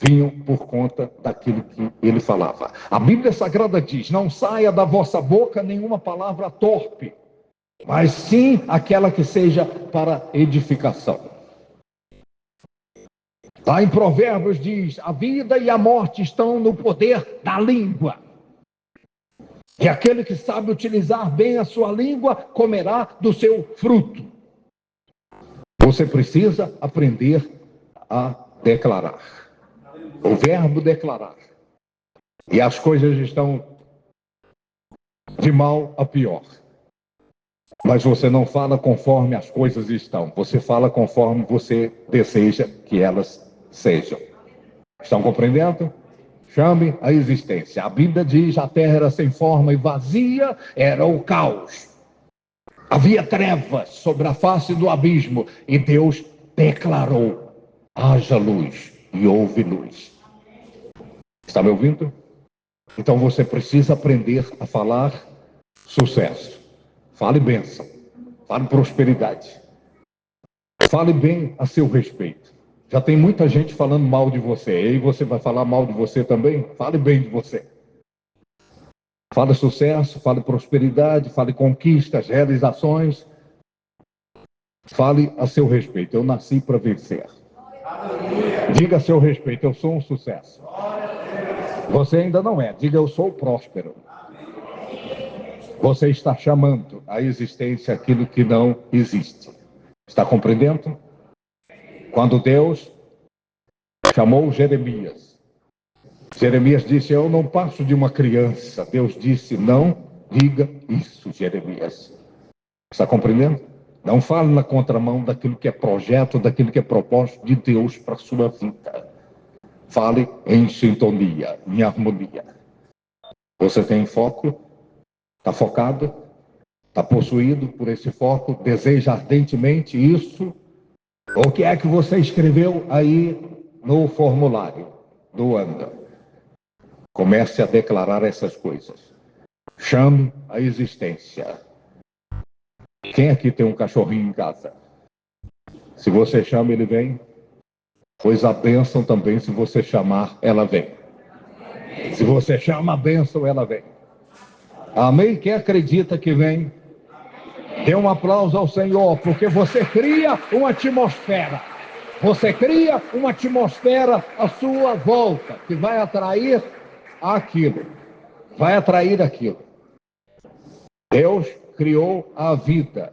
vinham por conta daquilo que ele falava. A Bíblia Sagrada diz: não saia da vossa boca nenhuma palavra torpe, mas sim aquela que seja para edificação. Lá em Provérbios diz: a vida e a morte estão no poder da língua. E aquele que sabe utilizar bem a sua língua comerá do seu fruto. Você precisa aprender a declarar. O verbo declarar. E as coisas estão de mal a pior. Mas você não fala conforme as coisas estão. Você fala conforme você deseja que elas sejam. Estão compreendendo? Chame a existência. A Bíblia diz: a terra era sem forma e vazia, era o caos. Havia trevas sobre a face do abismo e Deus declarou: haja luz, e houve luz. Está me ouvindo? Então você precisa aprender a falar sucesso. Fale bênção. Fale prosperidade. Fale bem a seu respeito. Já tem muita gente falando mal de você. E você vai falar mal de você também? Fale bem de você. Fale sucesso, fale prosperidade, fale conquistas, realizações. Fale a seu respeito: eu nasci para vencer. Diga a seu respeito: eu sou um sucesso. Você ainda não é. Diga: eu sou próspero. Você está chamando à existência aquilo que não existe. Está compreendendo? Quando Deus chamou Jeremias, Jeremias disse: eu não passo de uma criança. Deus disse: não diga isso, Jeremias. Está compreendendo? Não fale na contramão daquilo que é projeto, daquilo que é propósito de Deus para a sua vida. Fale em sintonia, em harmonia. Você tem foco? Está focado? Está possuído por esse foco? Deseja ardentemente isso? O que é que você escreveu aí no formulário do ano? Comece a declarar essas coisas. Chame a existência. Quem aqui tem um cachorrinho em casa? Se você chama, ele vem. Pois a bênção também, se você chamar, ela vem. Se você chama a bênção, ela vem. Amém? Quem acredita que vem? Dê um aplauso ao Senhor, porque você cria uma atmosfera. Você cria uma atmosfera à sua volta, que vai atrair aquilo. Vai atrair aquilo. Deus criou a vida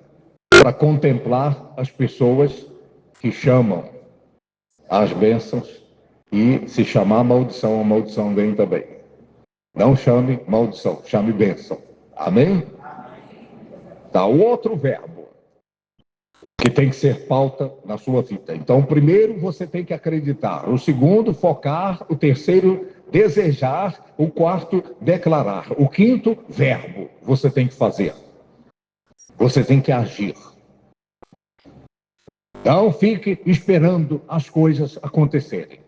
para contemplar as pessoas que chamam as bênçãos, e se chamar maldição, a maldição vem também. Não chame maldição, chame bênção. Amém? Tá, o outro verbo que tem que ser pauta na sua vida. Então, o primeiro, você tem que acreditar. O segundo, focar. O terceiro, desejar. O quarto, declarar. O quinto, verbo. Você tem que fazer. Você tem que agir. Não fique esperando as coisas acontecerem.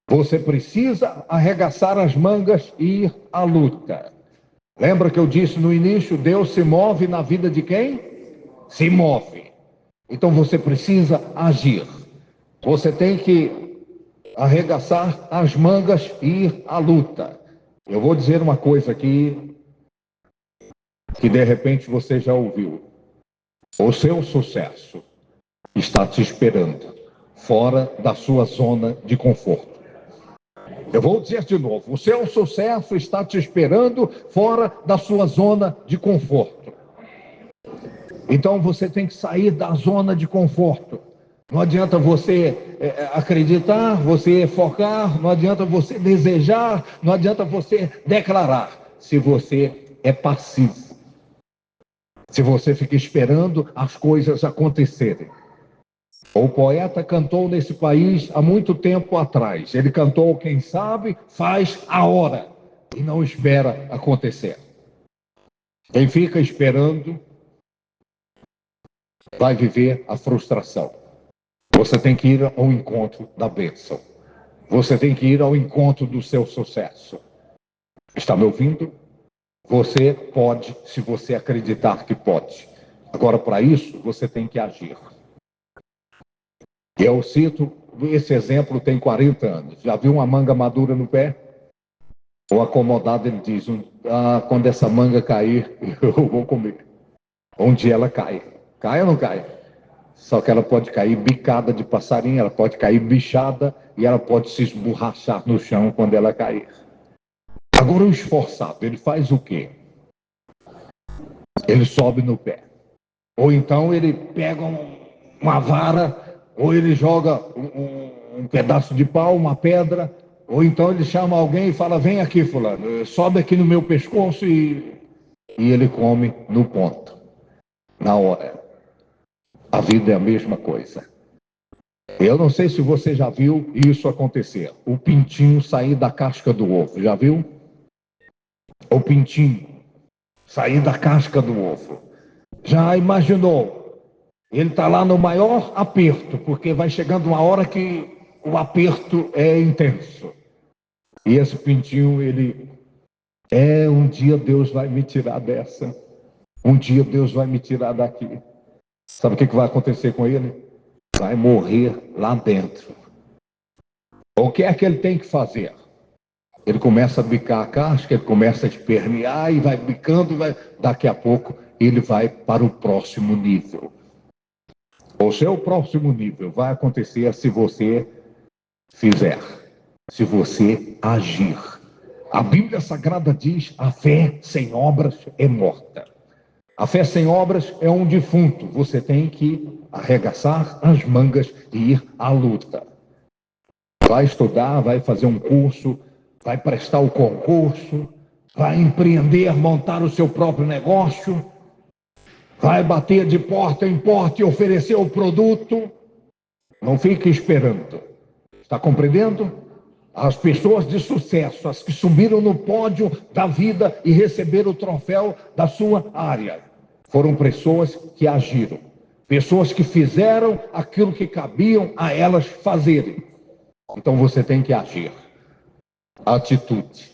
Você precisa arregaçar as mangas e ir à luta. Lembra que eu disse no início: Deus se move na vida de quem? Se move. Então você precisa agir. Você tem que arregaçar as mangas e ir à luta. Eu vou dizer uma coisa aqui que de repente você já ouviu. O seu sucesso está te esperando fora da sua zona de conforto. Eu vou dizer de novo: o seu sucesso está te esperando fora da sua zona de conforto. Então você tem que sair da zona de conforto. Não adianta você acreditar, você focar, não adianta você desejar, não adianta você declarar. se você é passivo, se você fica esperando as coisas acontecerem. O poeta cantou nesse país há muito tempo atrás. Ele cantou: quem sabe faz a hora e não espera acontecer. Quem fica esperando vai viver a frustração. Você tem que ir ao encontro da bênção. Você tem que ir ao encontro do seu sucesso. Está me ouvindo? Você pode, se você acreditar que pode. Agora, para isso, você tem que agir. Eu cito, esse exemplo tem 40 anos. Já viu uma manga madura no pé? O acomodado, ele diz: quando essa manga cair, eu vou comer. Um dia ela cai. Cai ou não cai? Só que ela pode cair bicada de passarinho, ela pode cair bichada e ela pode se esborrachar no chão quando ela cair. Agora o esforçado, ele faz o quê? Ele sobe no pé. Ou então ele pega uma vara, ou ele joga um pedaço de pau, uma pedra, ou então ele chama alguém e fala: vem aqui, fulano, sobe aqui no meu pescoço, e ele come no ponto, na hora. A vida é a mesma coisa. Eu não sei se você já viu isso acontecer. O pintinho sair da casca do ovo, já viu? O pintinho sair da casca do ovo. Já imaginou? Ele está lá no maior aperto, porque vai chegando uma hora que o aperto é intenso. E esse pintinho, um dia Deus vai me tirar dessa. Um dia Deus vai me tirar daqui. Sabe o que vai acontecer com ele? Vai morrer lá dentro. O que é que ele tem que fazer? Ele começa a bicar a casca, ele começa a espernear e vai bicando, daqui a pouco ele vai para o próximo nível. O seu próximo nível vai acontecer se você fizer, se você agir. A Bíblia Sagrada diz: a fé sem obras é morta. A fé sem obras é um defunto. Você tem que arregaçar as mangas e ir à luta. Vai estudar, vai fazer um curso, vai prestar o concurso, vai empreender, montar o seu próprio negócio, vai bater de porta em porta e oferecer o produto. Não fique esperando. Está compreendendo? As pessoas de sucesso, as que subiram no pódio da vida e receberam o troféu da sua área, foram pessoas que agiram, pessoas que fizeram aquilo que cabiam a elas fazerem. Então você tem que agir. Atitude.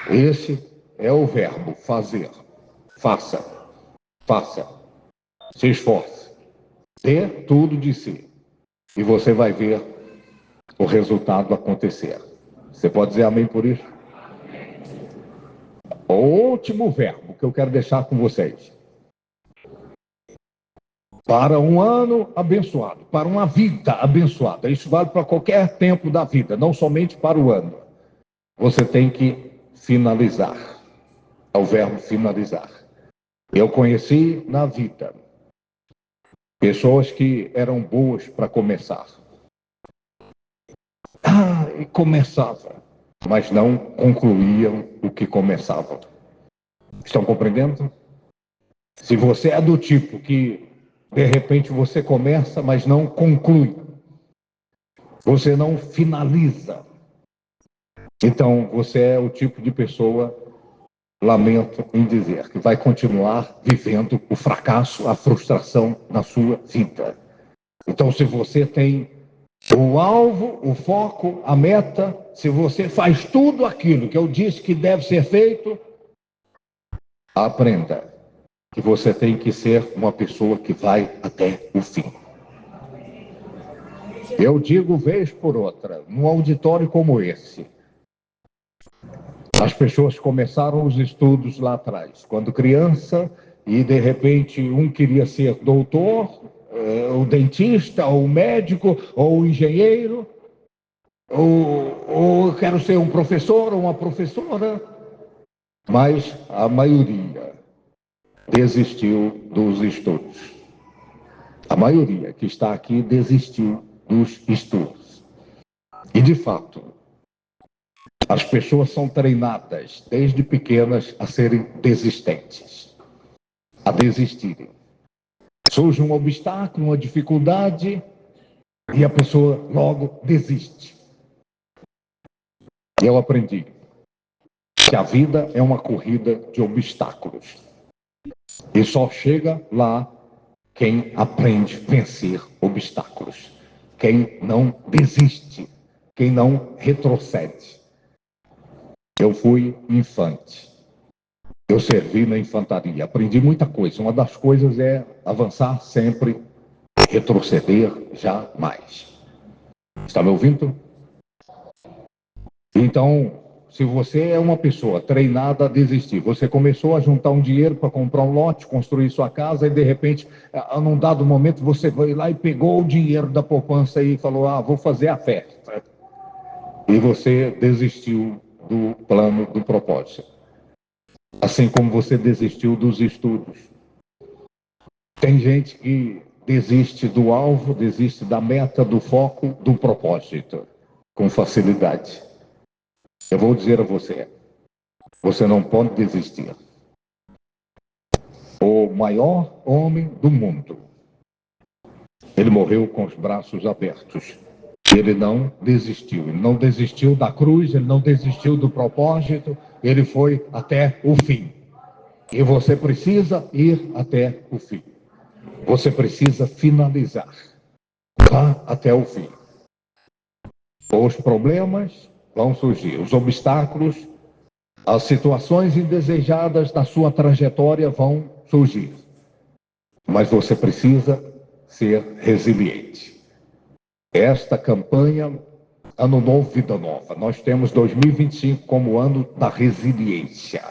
Esse é o verbo fazer. Faça, faça, se esforce, dê tudo de si e você vai ver o resultado acontecer. Você pode dizer amém por isso? O último verbo que eu quero deixar com vocês. Para um ano abençoado, para uma vida abençoada. Isso vale para qualquer tempo da vida, não somente para o ano. Você tem que finalizar. É o verbo finalizar. Eu conheci na vida pessoas que eram boas para começar. E começava, mas não concluíam o que começavam. Estão compreendendo? Se você é do tipo que, de repente, você começa, mas não conclui, você não finaliza, então você é o tipo de pessoa, lamento em dizer, que vai continuar vivendo o fracasso, a frustração na sua vida. Então, se você tem o alvo, o foco, a meta, se você faz tudo aquilo que eu disse que deve ser feito, aprenda que você tem que ser uma pessoa que vai até o fim. Eu digo vez por outra, num auditório como esse, as pessoas começaram os estudos lá atrás, quando criança, e de repente um queria ser doutor, o dentista, ou o médico, ou o engenheiro, ou eu quero ser um professor ou uma professora, mas a maioria desistiu dos estudos. A maioria que está aqui desistiu dos estudos. E, de fato, As pessoas são treinadas desde pequenas a serem desistentes, a desistirem. Surge um obstáculo, uma dificuldade, e a pessoa logo desiste. E eu aprendi que a vida é uma corrida de obstáculos. E só chega lá quem aprende a vencer obstáculos. Quem não desiste, quem não retrocede. Eu fui infante. Eu servi na infantaria. Aprendi muita coisa. Uma das coisas é avançar sempre, retroceder jamais. Está me ouvindo? Então, se você é uma pessoa treinada a desistir, você começou a juntar um dinheiro para comprar um lote, construir sua casa, e de repente, num dado momento, você foi lá e pegou o dinheiro da poupança e falou: vou fazer a festa. E você desistiu do plano, do propósito. Assim como você desistiu dos estudos. Tem gente que desiste do alvo, desiste da meta, do foco, do propósito, com facilidade. Eu vou dizer a você, você não pode desistir. O maior homem do mundo, ele morreu com os braços abertos. Ele não desistiu. Ele não desistiu da cruz, ele não desistiu do propósito, ele foi até o fim. E você precisa ir até o fim. Você precisa finalizar. Vá até o fim. Os problemas vão surgir, os obstáculos, as situações indesejadas da sua trajetória vão surgir. Mas você precisa ser resiliente. Esta campanha, Ano Novo, Vida Nova, nós temos 2025 como ano da resiliência.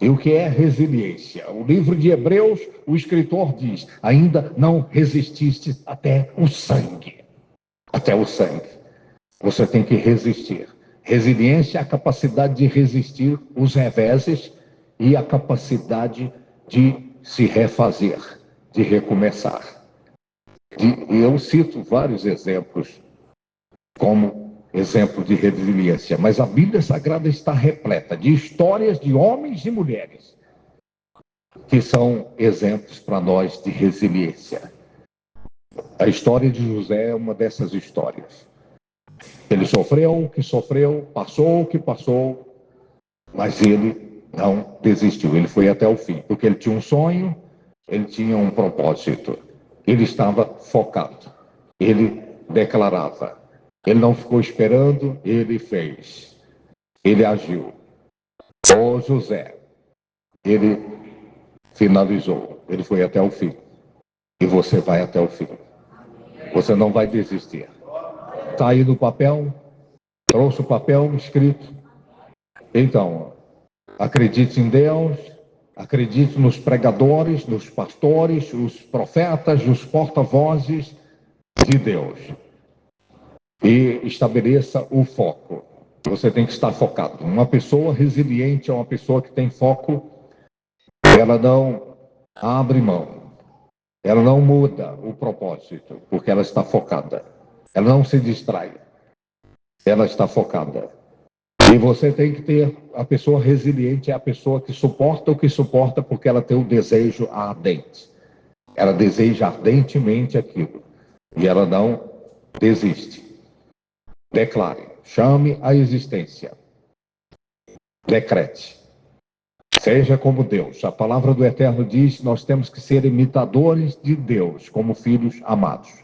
E o que é resiliência? O livro de Hebreus, o escritor diz: ainda não resististe até o sangue. Até o sangue. Você tem que resistir. Resiliência é a capacidade de resistir os reveses e a capacidade de se refazer, de recomeçar. E eu cito vários exemplos como exemplo de resiliência, mas a Bíblia Sagrada está repleta de histórias de homens e mulheres que são exemplos para nós de resiliência. A história de José é uma dessas histórias. Ele sofreu o que sofreu, passou o que passou, mas ele não desistiu. Ele foi até o fim, porque ele tinha um sonho, ele tinha um propósito. Ele estava focado. Ele declarava. Ele não ficou esperando, ele fez. Ele agiu. O José, ele finalizou. Ele foi até o fim. E você vai até o fim. Você não vai desistir. Está aí no papel, trouxe o papel escrito. Então, acredite em Deus, acredite nos pregadores, nos pastores, os profetas, os porta-vozes de Deus. E estabeleça o foco. Você tem que estar focado. Uma pessoa resiliente é uma pessoa que tem foco, ela não abre mão. Ela não muda o propósito, porque ela está focada. Ela não se distrai. Ela está focada. E você tem que ter, a pessoa resiliente é a pessoa que suporta o que suporta porque ela tem o desejo ardente. Ela deseja ardentemente aquilo. E ela não desiste. Declare, chame a existência. Decrete. Seja como Deus. A palavra do Eterno diz que nós temos que ser imitadores de Deus, como filhos amados.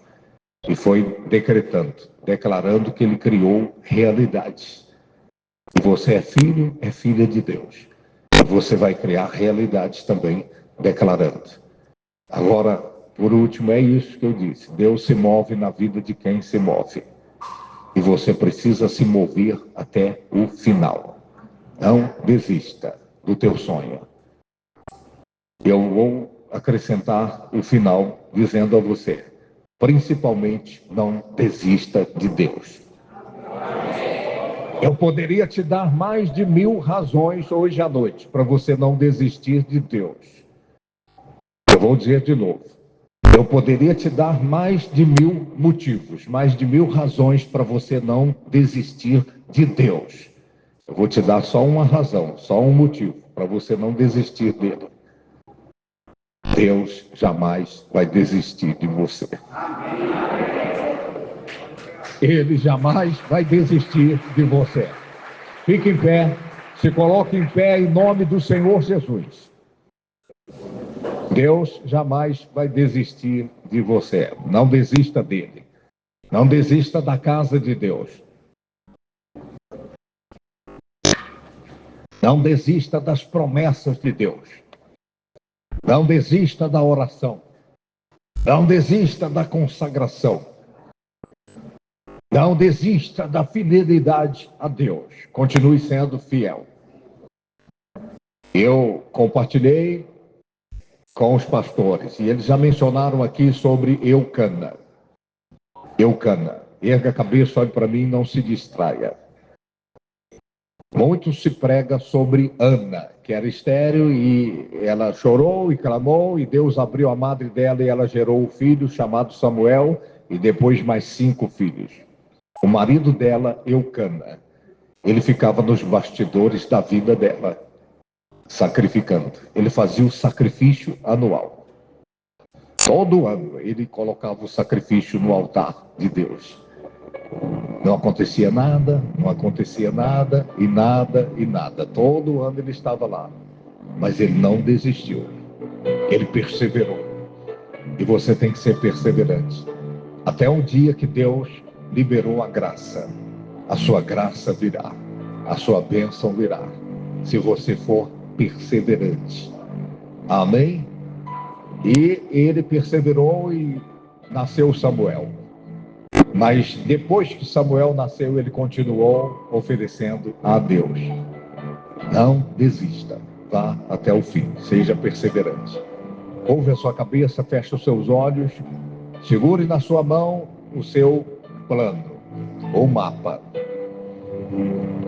E foi decretando, declarando que ele criou realidades. E você é filho, é filha de Deus. E você vai criar realidades também, declarando. Agora, por último, é isso que eu disse. Deus se move na vida de quem se move. E você precisa se mover até o final. Não desista do teu sonho. Eu vou acrescentar o final dizendo a você, principalmente, não desista de Deus. Eu poderia te dar mais de 1000 razões hoje à noite para você não desistir de Deus. Eu vou dizer de novo. Eu poderia te dar mais de 1000 motivos, mais de 1000 razões para você não desistir de Deus. Eu vou te dar só uma razão, só um motivo para você não desistir dele. Deus jamais vai desistir de você. Ele jamais vai desistir de você. Fique em pé, se coloque em pé em nome do Senhor Jesus. Deus jamais vai desistir de você. Não desista dele. Não desista da casa de Deus. Não desista das promessas de Deus. Não desista da oração. Não desista da consagração. Não desista da fidelidade a Deus. Continue sendo fiel. Eu compartilhei com os pastores e eles já mencionaram aqui sobre Eucana. Eucana. Erga a cabeça, olhe para mim e não se distraia. Muito se prega sobre Ana, que era estéril e ela chorou e clamou e Deus abriu a madre dela e ela gerou um filho chamado Samuel e depois mais 5 filhos. O marido dela, Eucana, ele ficava nos bastidores da vida dela, sacrificando. Ele fazia o sacrifício anual. Todo ano ele colocava o sacrifício no altar de Deus. Não acontecia nada, não acontecia nada, e nada, e nada. Todo ano ele estava lá. Mas ele não desistiu. Ele perseverou. E você tem que ser perseverante. Até o dia que Deus liberou a graça. A sua graça virá. A sua bênção virá. Se você for perseverante. Amém? E ele perseverou e nasceu Samuel. Mas depois que Samuel nasceu, ele continuou oferecendo a Deus. Não desista, vá até o fim, seja perseverante. Ouve a sua cabeça, feche os seus olhos, segure na sua mão o seu plano, ou mapa.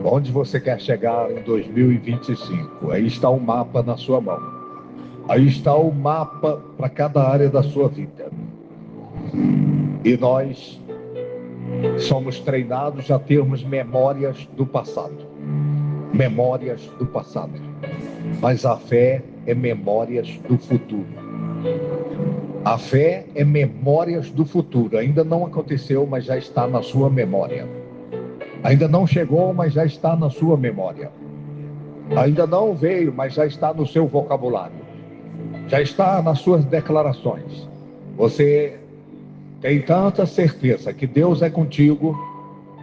Onde você quer chegar em 2025? Aí está o mapa na sua mão. Aí está o mapa para cada área da sua vida. E nós somos treinados a termos memórias do passado. Memórias do passado. Mas a fé é memórias do futuro. A fé é memórias do futuro. Ainda não aconteceu, mas já está na sua memória. Ainda não chegou, mas já está na sua memória. Ainda não veio, mas já está no seu vocabulário. Já está nas suas declarações. Você tem tanta certeza que Deus é contigo,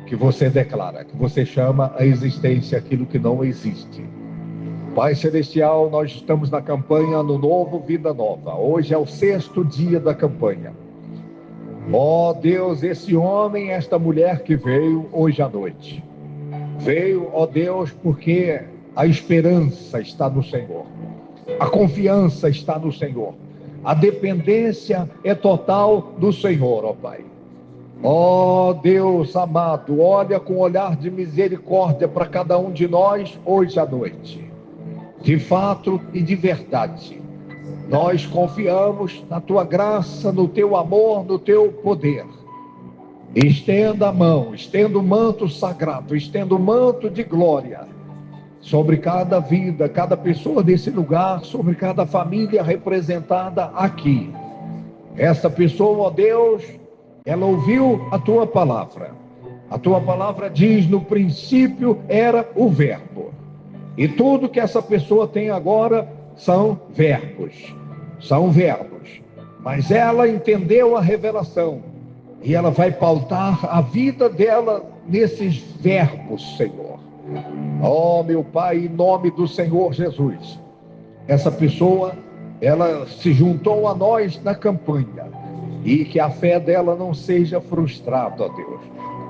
que você declara, que você chama a existência aquilo que não existe. Pai Celestial, nós estamos na campanha Ano Novo, Vida Nova. Hoje é o 6º dia da campanha. Ó Deus, esse homem, esta mulher que veio hoje à noite. Veio, ó Deus, porque a esperança está no Senhor. A confiança está no Senhor. A dependência é total do Senhor, ó Pai. Ó Deus amado, olha com olhar de misericórdia para cada um de nós hoje à noite. De fato e de verdade, nós confiamos na Tua graça, no Teu amor, no Teu poder. Estenda a mão, estenda o manto sagrado, estenda o manto de glória sobre cada vida, cada pessoa desse lugar, sobre cada família representada aqui. Essa pessoa, ó Deus, ela ouviu a Tua palavra. A Tua palavra diz: no princípio era o Verbo. E tudo que essa pessoa tem agora são verbos. São verbos. Mas ela entendeu a revelação. E ela vai pautar a vida dela nesses verbos, Senhor. Oh, meu Pai, em nome do Senhor Jesus. Essa pessoa, ela se juntou a nós na campanha. E que a fé dela não seja frustrada, ó Deus.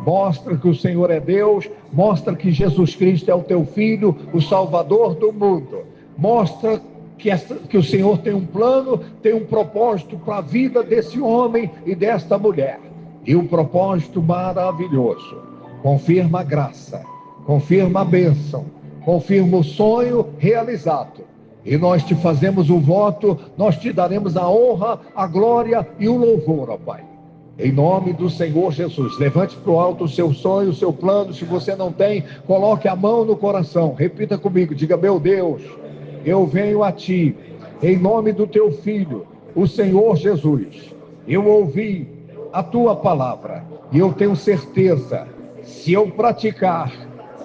Mostra que o Senhor é Deus. Mostra que Jesus Cristo é o Teu Filho, o Salvador do mundo. Mostra que o Senhor tem um plano, tem um propósito para a vida desse homem e desta mulher. E um propósito maravilhoso. Confirma a graça. Confirma a bênção, confirma o sonho realizado. E nós te fazemos o voto, nós te daremos a honra, a glória e o louvor, ó Pai. Em nome do Senhor Jesus, levante para o alto o seu sonho, o seu plano. Se você não tem, coloque a mão no coração. Repita comigo, diga: meu Deus, eu venho a ti, em nome do teu Filho, o Senhor Jesus. Eu ouvi a tua palavra e eu tenho certeza, se eu praticar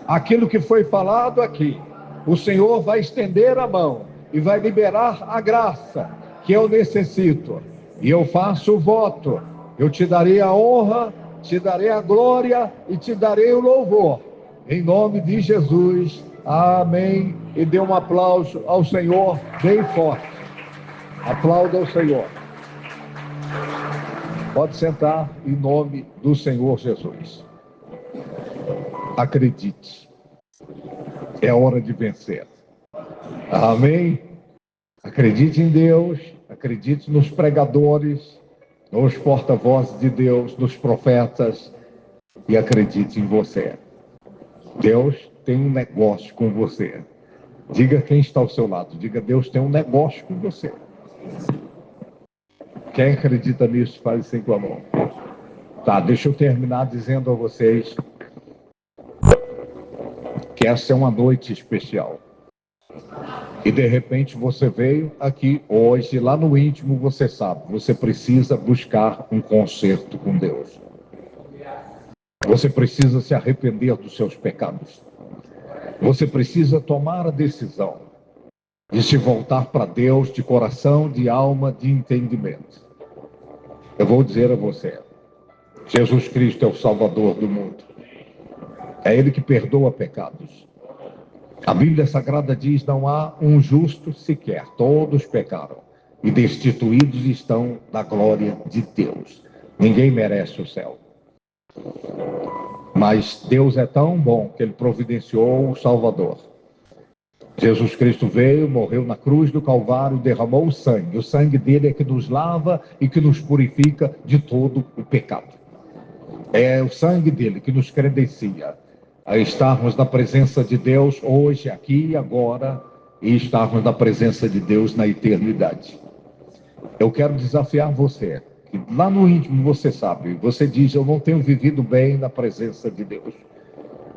aquilo que foi falado aqui, o Senhor vai estender a mão e vai liberar a graça que eu necessito. E eu faço o voto. Eu te darei a honra, te darei a glória e te darei o louvor. Em nome de Jesus. Amém. E dê um aplauso ao Senhor bem forte. Aplauda ao Senhor. Pode sentar em nome do Senhor Jesus. Acredite. É hora de vencer. Amém. Acredite em Deus. Acredite nos pregadores, nos porta-vozes de Deus, nos profetas, e acredite em você. Deus tem um negócio com você. Diga quem está ao seu lado. Diga: Deus tem um negócio com você. Quem acredita nisso, faz assim com a mão. Tá, deixa eu terminar dizendo a vocês que essa é uma noite especial. E de repente você veio aqui hoje, lá no íntimo você sabe, você precisa buscar um conserto com Deus. Você precisa se arrepender dos seus pecados. Você precisa tomar a decisão de se voltar para Deus de coração, de alma, de entendimento. Eu vou dizer a você, Jesus Cristo é o Salvador do mundo. É Ele que perdoa pecados. A Bíblia Sagrada diz: não há um justo sequer, todos pecaram e destituídos estão da glória de Deus. Ninguém merece o céu. Mas Deus é tão bom que Ele providenciou o Salvador. Jesus Cristo veio, morreu na cruz do Calvário, derramou o sangue. O sangue dele é que nos lava e que nos purifica de todo o pecado. É o sangue dele que nos credencia a estarmos na presença de Deus hoje, aqui e agora, e estarmos na presença de Deus na eternidade. Eu quero desafiar você, que lá no íntimo você sabe, você diz: eu não tenho vivido bem na presença de Deus.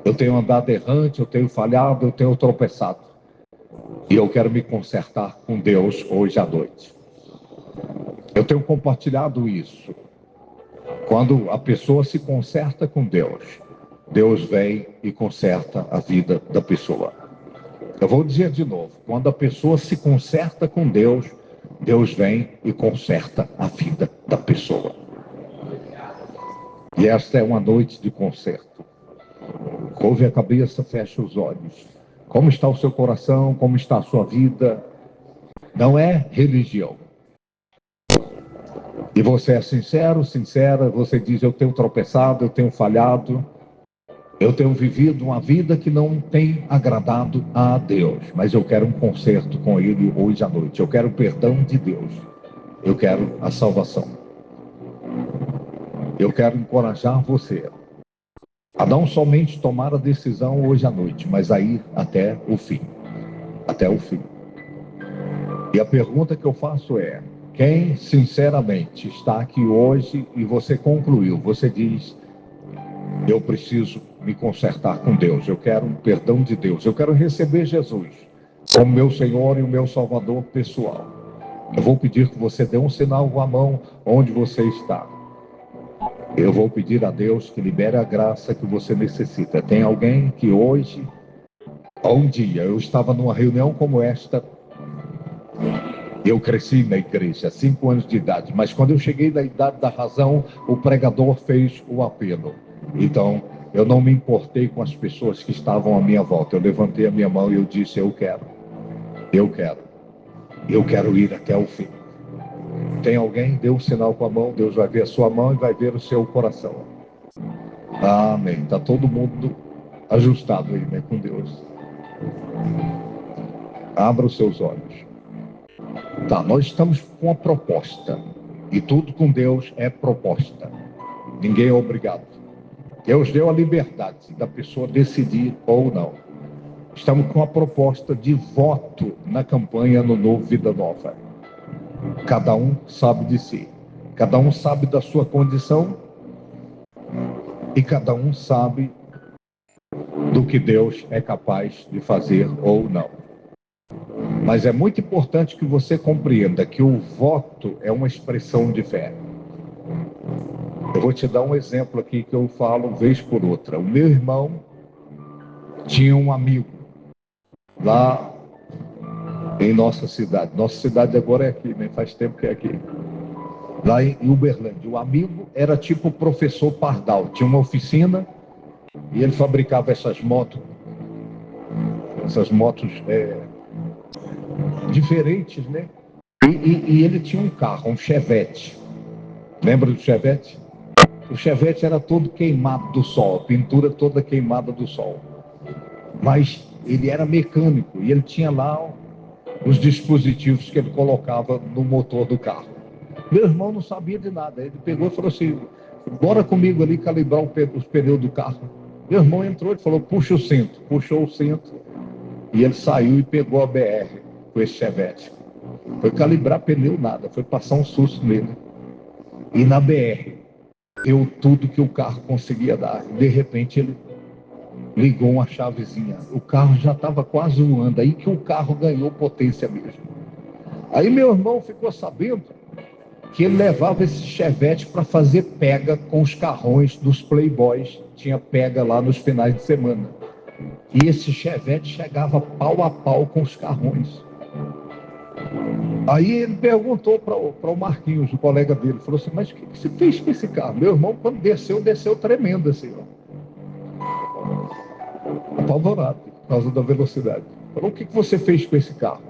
Eu tenho andado errante, eu tenho falhado, eu tenho tropeçado. E eu quero me consertar com Deus hoje à noite. Eu tenho compartilhado isso. Quando a pessoa se conserta com Deus, Deus vem e conserta a vida da pessoa. Eu vou dizer de novo: quando a pessoa se conserta com Deus, Deus vem e conserta a vida da pessoa. E esta é uma noite de conserto. Curve a cabeça, feche os olhos. Como está o seu coração? Como está a sua vida? Não é religião. E você é sincero, sincera, você diz: eu tenho tropeçado, eu tenho falhado, eu tenho vivido uma vida que não tem agradado a Deus, mas eu quero um conserto com Ele hoje à noite. Eu quero o perdão de Deus. Eu quero a salvação. Eu quero encorajar você a não somente tomar a decisão hoje à noite, mas a ir até o fim. Até o fim. E a pergunta que eu faço é: quem sinceramente está aqui hoje e você concluiu, você diz: eu preciso me consertar com Deus, eu quero um perdão de Deus, eu quero receber Jesus como meu Senhor e o meu Salvador pessoal. Eu vou pedir que você dê um sinal com a mão onde você está. Eu vou pedir a Deus que libere a graça que você necessita. Tem alguém que hoje, um dia, eu estava numa reunião como esta, eu cresci na igreja, 5 anos de idade, mas quando eu cheguei na idade da razão, o pregador fez o apelo. Então, eu não me importei com as pessoas que estavam à minha volta. Eu levantei a minha mão e eu disse: eu quero ir até o fim. Tem alguém? Dê um sinal com a mão, Deus vai ver a sua mão e vai ver o seu coração. Amém. Está todo mundo ajustado aí, né, com Deus. Abra os seus olhos. Tá, nós estamos com uma proposta. E tudo com Deus é proposta. Ninguém é obrigado. Deus deu a liberdade da pessoa decidir ou não. Estamos com a proposta de voto na campanha no Novo Vida Nova. Cada um sabe de si. Cada um sabe da sua condição e cada um sabe do que Deus é capaz de fazer ou não. Mas é muito importante que você compreenda que o voto é uma expressão de fé. Eu vou te dar um exemplo aqui que eu falo vez por outra. O meu irmão tinha um amigo lá em nossa cidade. Nossa cidade agora é aqui, né? Faz tempo que é aqui. Lá em Uberlândia. O amigo era tipo o professor Pardal. Tinha uma oficina e ele fabricava essas motos diferentes, né? E ele tinha um carro, um Chevette. Lembra do Chevette? O Chevette era todo queimado do sol, a pintura toda queimada do sol. Mas ele era mecânico e ele tinha lá os dispositivos que ele colocava no motor do carro. Meu irmão não sabia de nada. Ele pegou e falou assim: bora comigo ali calibrar os pneus do carro. Meu irmão entrou e falou: puxa o cinto. Puxou o cinto e ele saiu e pegou a BR com esse Chevette. Foi calibrar pneu, nada. Foi passar um susto nele. E na BR, deu tudo que o carro conseguia dar. De repente, ele ligou uma chavezinha. O carro já estava quase voando. Aí que o carro ganhou potência mesmo. Aí meu irmão ficou sabendo que ele levava esse Chevette para fazer pega com os carrões dos playboys. Tinha pega lá nos finais de semana. E esse Chevette chegava pau a pau com os carrões. Aí ele perguntou para o Marquinhos, o colega dele, falou assim: mas o que você fez com esse carro? Meu irmão, quando desceu tremendo assim, ó, apavorado por causa da velocidade. Falou: o que você fez com esse carro?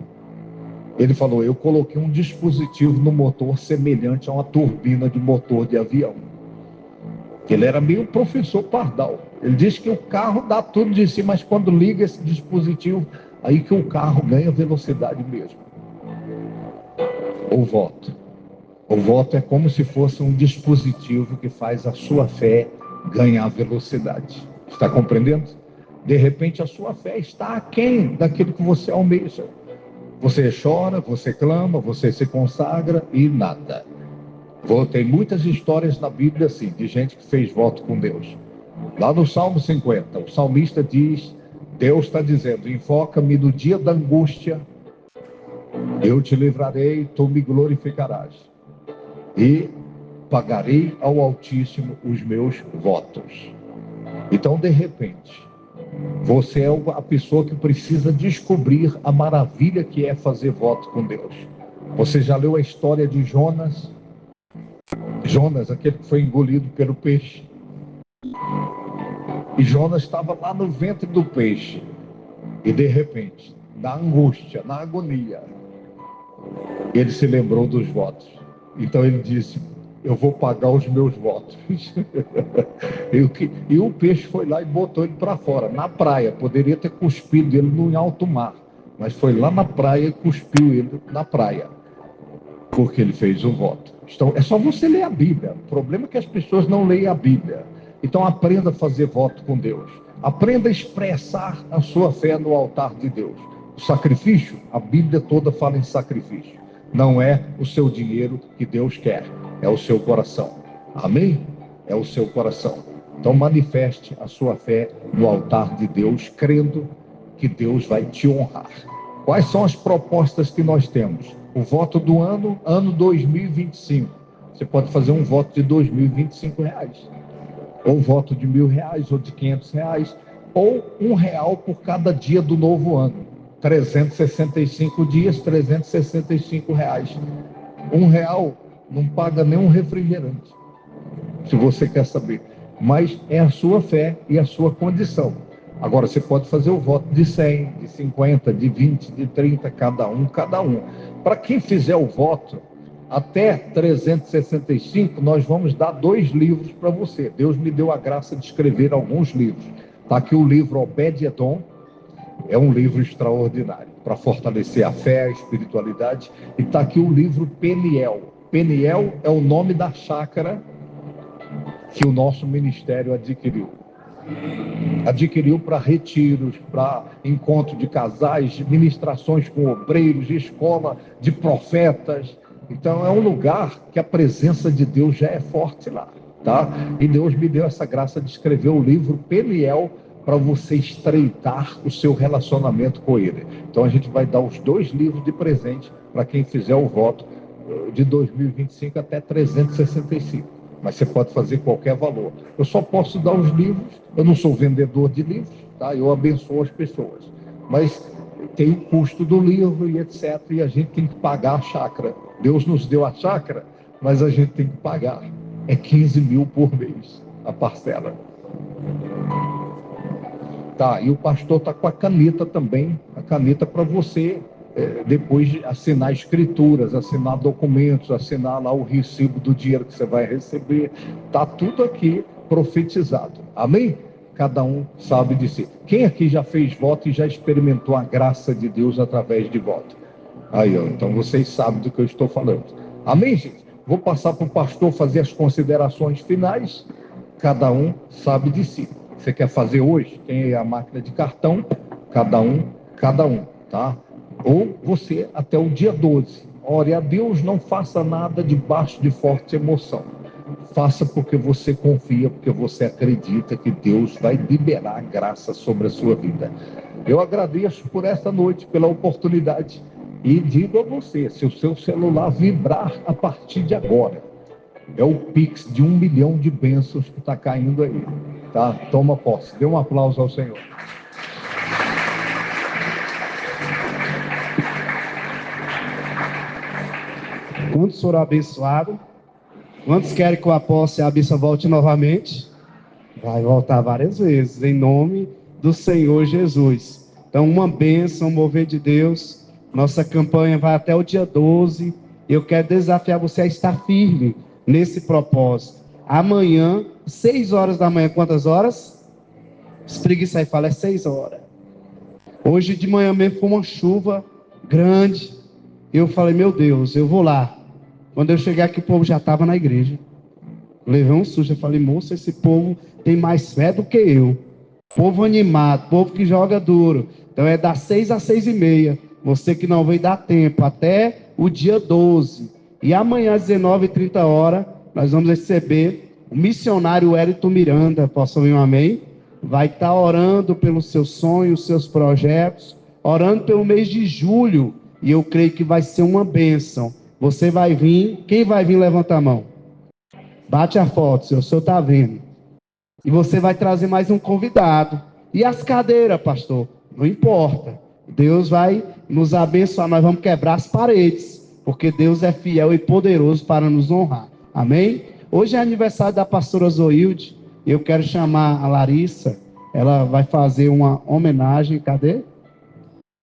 Ele falou: eu coloquei um dispositivo no motor semelhante a uma turbina de motor de avião. Ele era meio professor Pardal. Ele disse que o carro dá tudo de si, mas quando liga esse dispositivo, aí que o carro ganha velocidade mesmo. O voto. O voto é como se fosse um dispositivo que faz a sua fé ganhar velocidade. Está compreendendo? De repente a sua fé está aquém daquilo que você almeja. Você chora, você clama, você se consagra e nada. Tem muitas histórias na Bíblia assim, de gente que fez voto com Deus. Lá no Salmo 50, o salmista diz, Deus está dizendo: invoca-me no dia da angústia, eu te livrarei, tu me glorificarás. E pagarei ao Altíssimo os meus votos. Então, de repente, você é a pessoa que precisa descobrir a maravilha que é fazer voto com Deus. Você já leu a história de Jonas? Jonas, aquele que foi engolido pelo peixe. E Jonas estava lá no ventre do peixe. E de repente, na angústia, na agonia, ele se lembrou dos votos. Então ele disse: eu vou pagar os meus votos. E o peixe foi lá e botou ele para fora, na praia. Poderia ter cuspido ele no alto mar, mas foi lá na praia e cuspiu ele na praia, porque ele fez o voto. Então, é só você ler a Bíblia. O problema é que as pessoas não leem a Bíblia. Então, aprenda a fazer voto com Deus. Aprenda a expressar a sua fé no altar de Deus. O sacrifício, a Bíblia toda fala em sacrifício. Não é o seu dinheiro que Deus quer, é o seu coração. Amém? É o seu coração. Então, manifeste a sua fé no altar de Deus, crendo que Deus vai te honrar. Quais são as propostas que nós temos? O voto do ano 2025. Você pode fazer um voto de R$ 2.025, ou voto de R$ 1.000, ou de R$ 500, ou R$ 1 por cada dia do novo ano. 365 dias, R$ 365. R$ 1 não paga nem um refrigerante, se você quer saber. Mas é a sua fé e a sua condição. Agora, você pode fazer o voto de 100, de 50, de 20, de 30, cada um. Para quem fizer o voto, até 365, nós vamos dar 2 livros para você. Deus me deu a graça de escrever alguns livros. Está aqui o livro Obed-Edom, é um livro extraordinário, para fortalecer a fé, a espiritualidade. E está aqui o livro Peniel. Peniel é o nome da chácara que o nosso ministério adquiriu. Adquiriu para retiros, para encontro de casais, ministrações com obreiros, escola de profetas. Então é um lugar que a presença de Deus já é forte lá, tá? E Deus me deu essa graça de escrever o livro Peniel para você estreitar o seu relacionamento com Ele. Então a gente vai dar os 2 livros de presente para quem fizer o voto de 2025 até 365. Mas você pode fazer qualquer valor. Eu só posso dar os livros, eu não sou vendedor de livros, tá? Eu abençoo as pessoas. Mas tem o custo do livro e etc. E a gente tem que pagar a chácara. Deus nos deu a chácara, mas a gente tem que pagar. É 15 mil por mês a parcela. Tá, e o pastor está com a caneta também, a caneta para você, depois de assinar escrituras, assinar documentos, assinar lá o recibo do dinheiro que você vai receber. Tá tudo aqui profetizado. Amém? Cada um sabe de si. Quem aqui já fez voto e já experimentou a graça de Deus através de voto? Aí, ó, então vocês sabem do que eu estou falando. Amém, gente? Vou passar para o pastor fazer as considerações finais. Cada um sabe de si. Você quer fazer hoje? Tem a máquina de cartão, cada um, tá? Ou você até o dia 12. Ore a Deus, não faça nada debaixo de forte emoção. Faça porque você confia, porque você acredita que Deus vai liberar graça sobre a sua vida. Eu agradeço por esta noite, pela oportunidade. E digo a você, se o seu celular vibrar a partir de agora, é o Pix de 1 milhão de bênçãos que está caindo aí. Tá? Toma posse. Dê um aplauso ao Senhor.
Quantos foram abençoados? Quantos querem que o apóstolo e a bênção volte novamente? Vai voltar várias vezes, em nome do Senhor Jesus. Então, uma bênção, um mover de Deus. Nossa campanha vai até o dia 12. Eu quero desafiar você a estar firme nesse propósito. Amanhã, 6 horas da manhã, quantas horas? Espreguiça aí, fala, é 6 horas. Hoje de manhã mesmo foi uma chuva grande. Eu falei, meu Deus, eu vou lá. Quando eu cheguei aqui, o povo já estava na igreja. Levei um susto, eu falei, moça, esse povo tem mais fé do que eu. Povo animado, povo que joga duro. Então é das 6 às 6h30. Você que não veio dar tempo, até o dia 12. E amanhã às 19h30, nós vamos receber o missionário Wellington Miranda. Posso ouvir um amém? Vai estar orando pelos seus sonhos, seus projetos, orando pelo mês de julho. E eu creio que vai ser uma bênção. Você vai vir, quem vai vir, levanta a mão. Bate a foto, se o senhor está vendo. E você vai trazer mais um convidado. E as cadeiras, pastor? Não importa. Deus vai nos abençoar. Nós vamos quebrar as paredes. Porque Deus é fiel e poderoso para nos honrar. Amém? Hoje é aniversário da pastora Zoilde. E eu quero chamar a Larissa. Ela vai fazer uma homenagem. Cadê?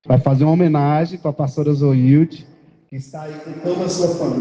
Vai fazer uma homenagem para a pastora Zoilde, que está aí com toda a sua família.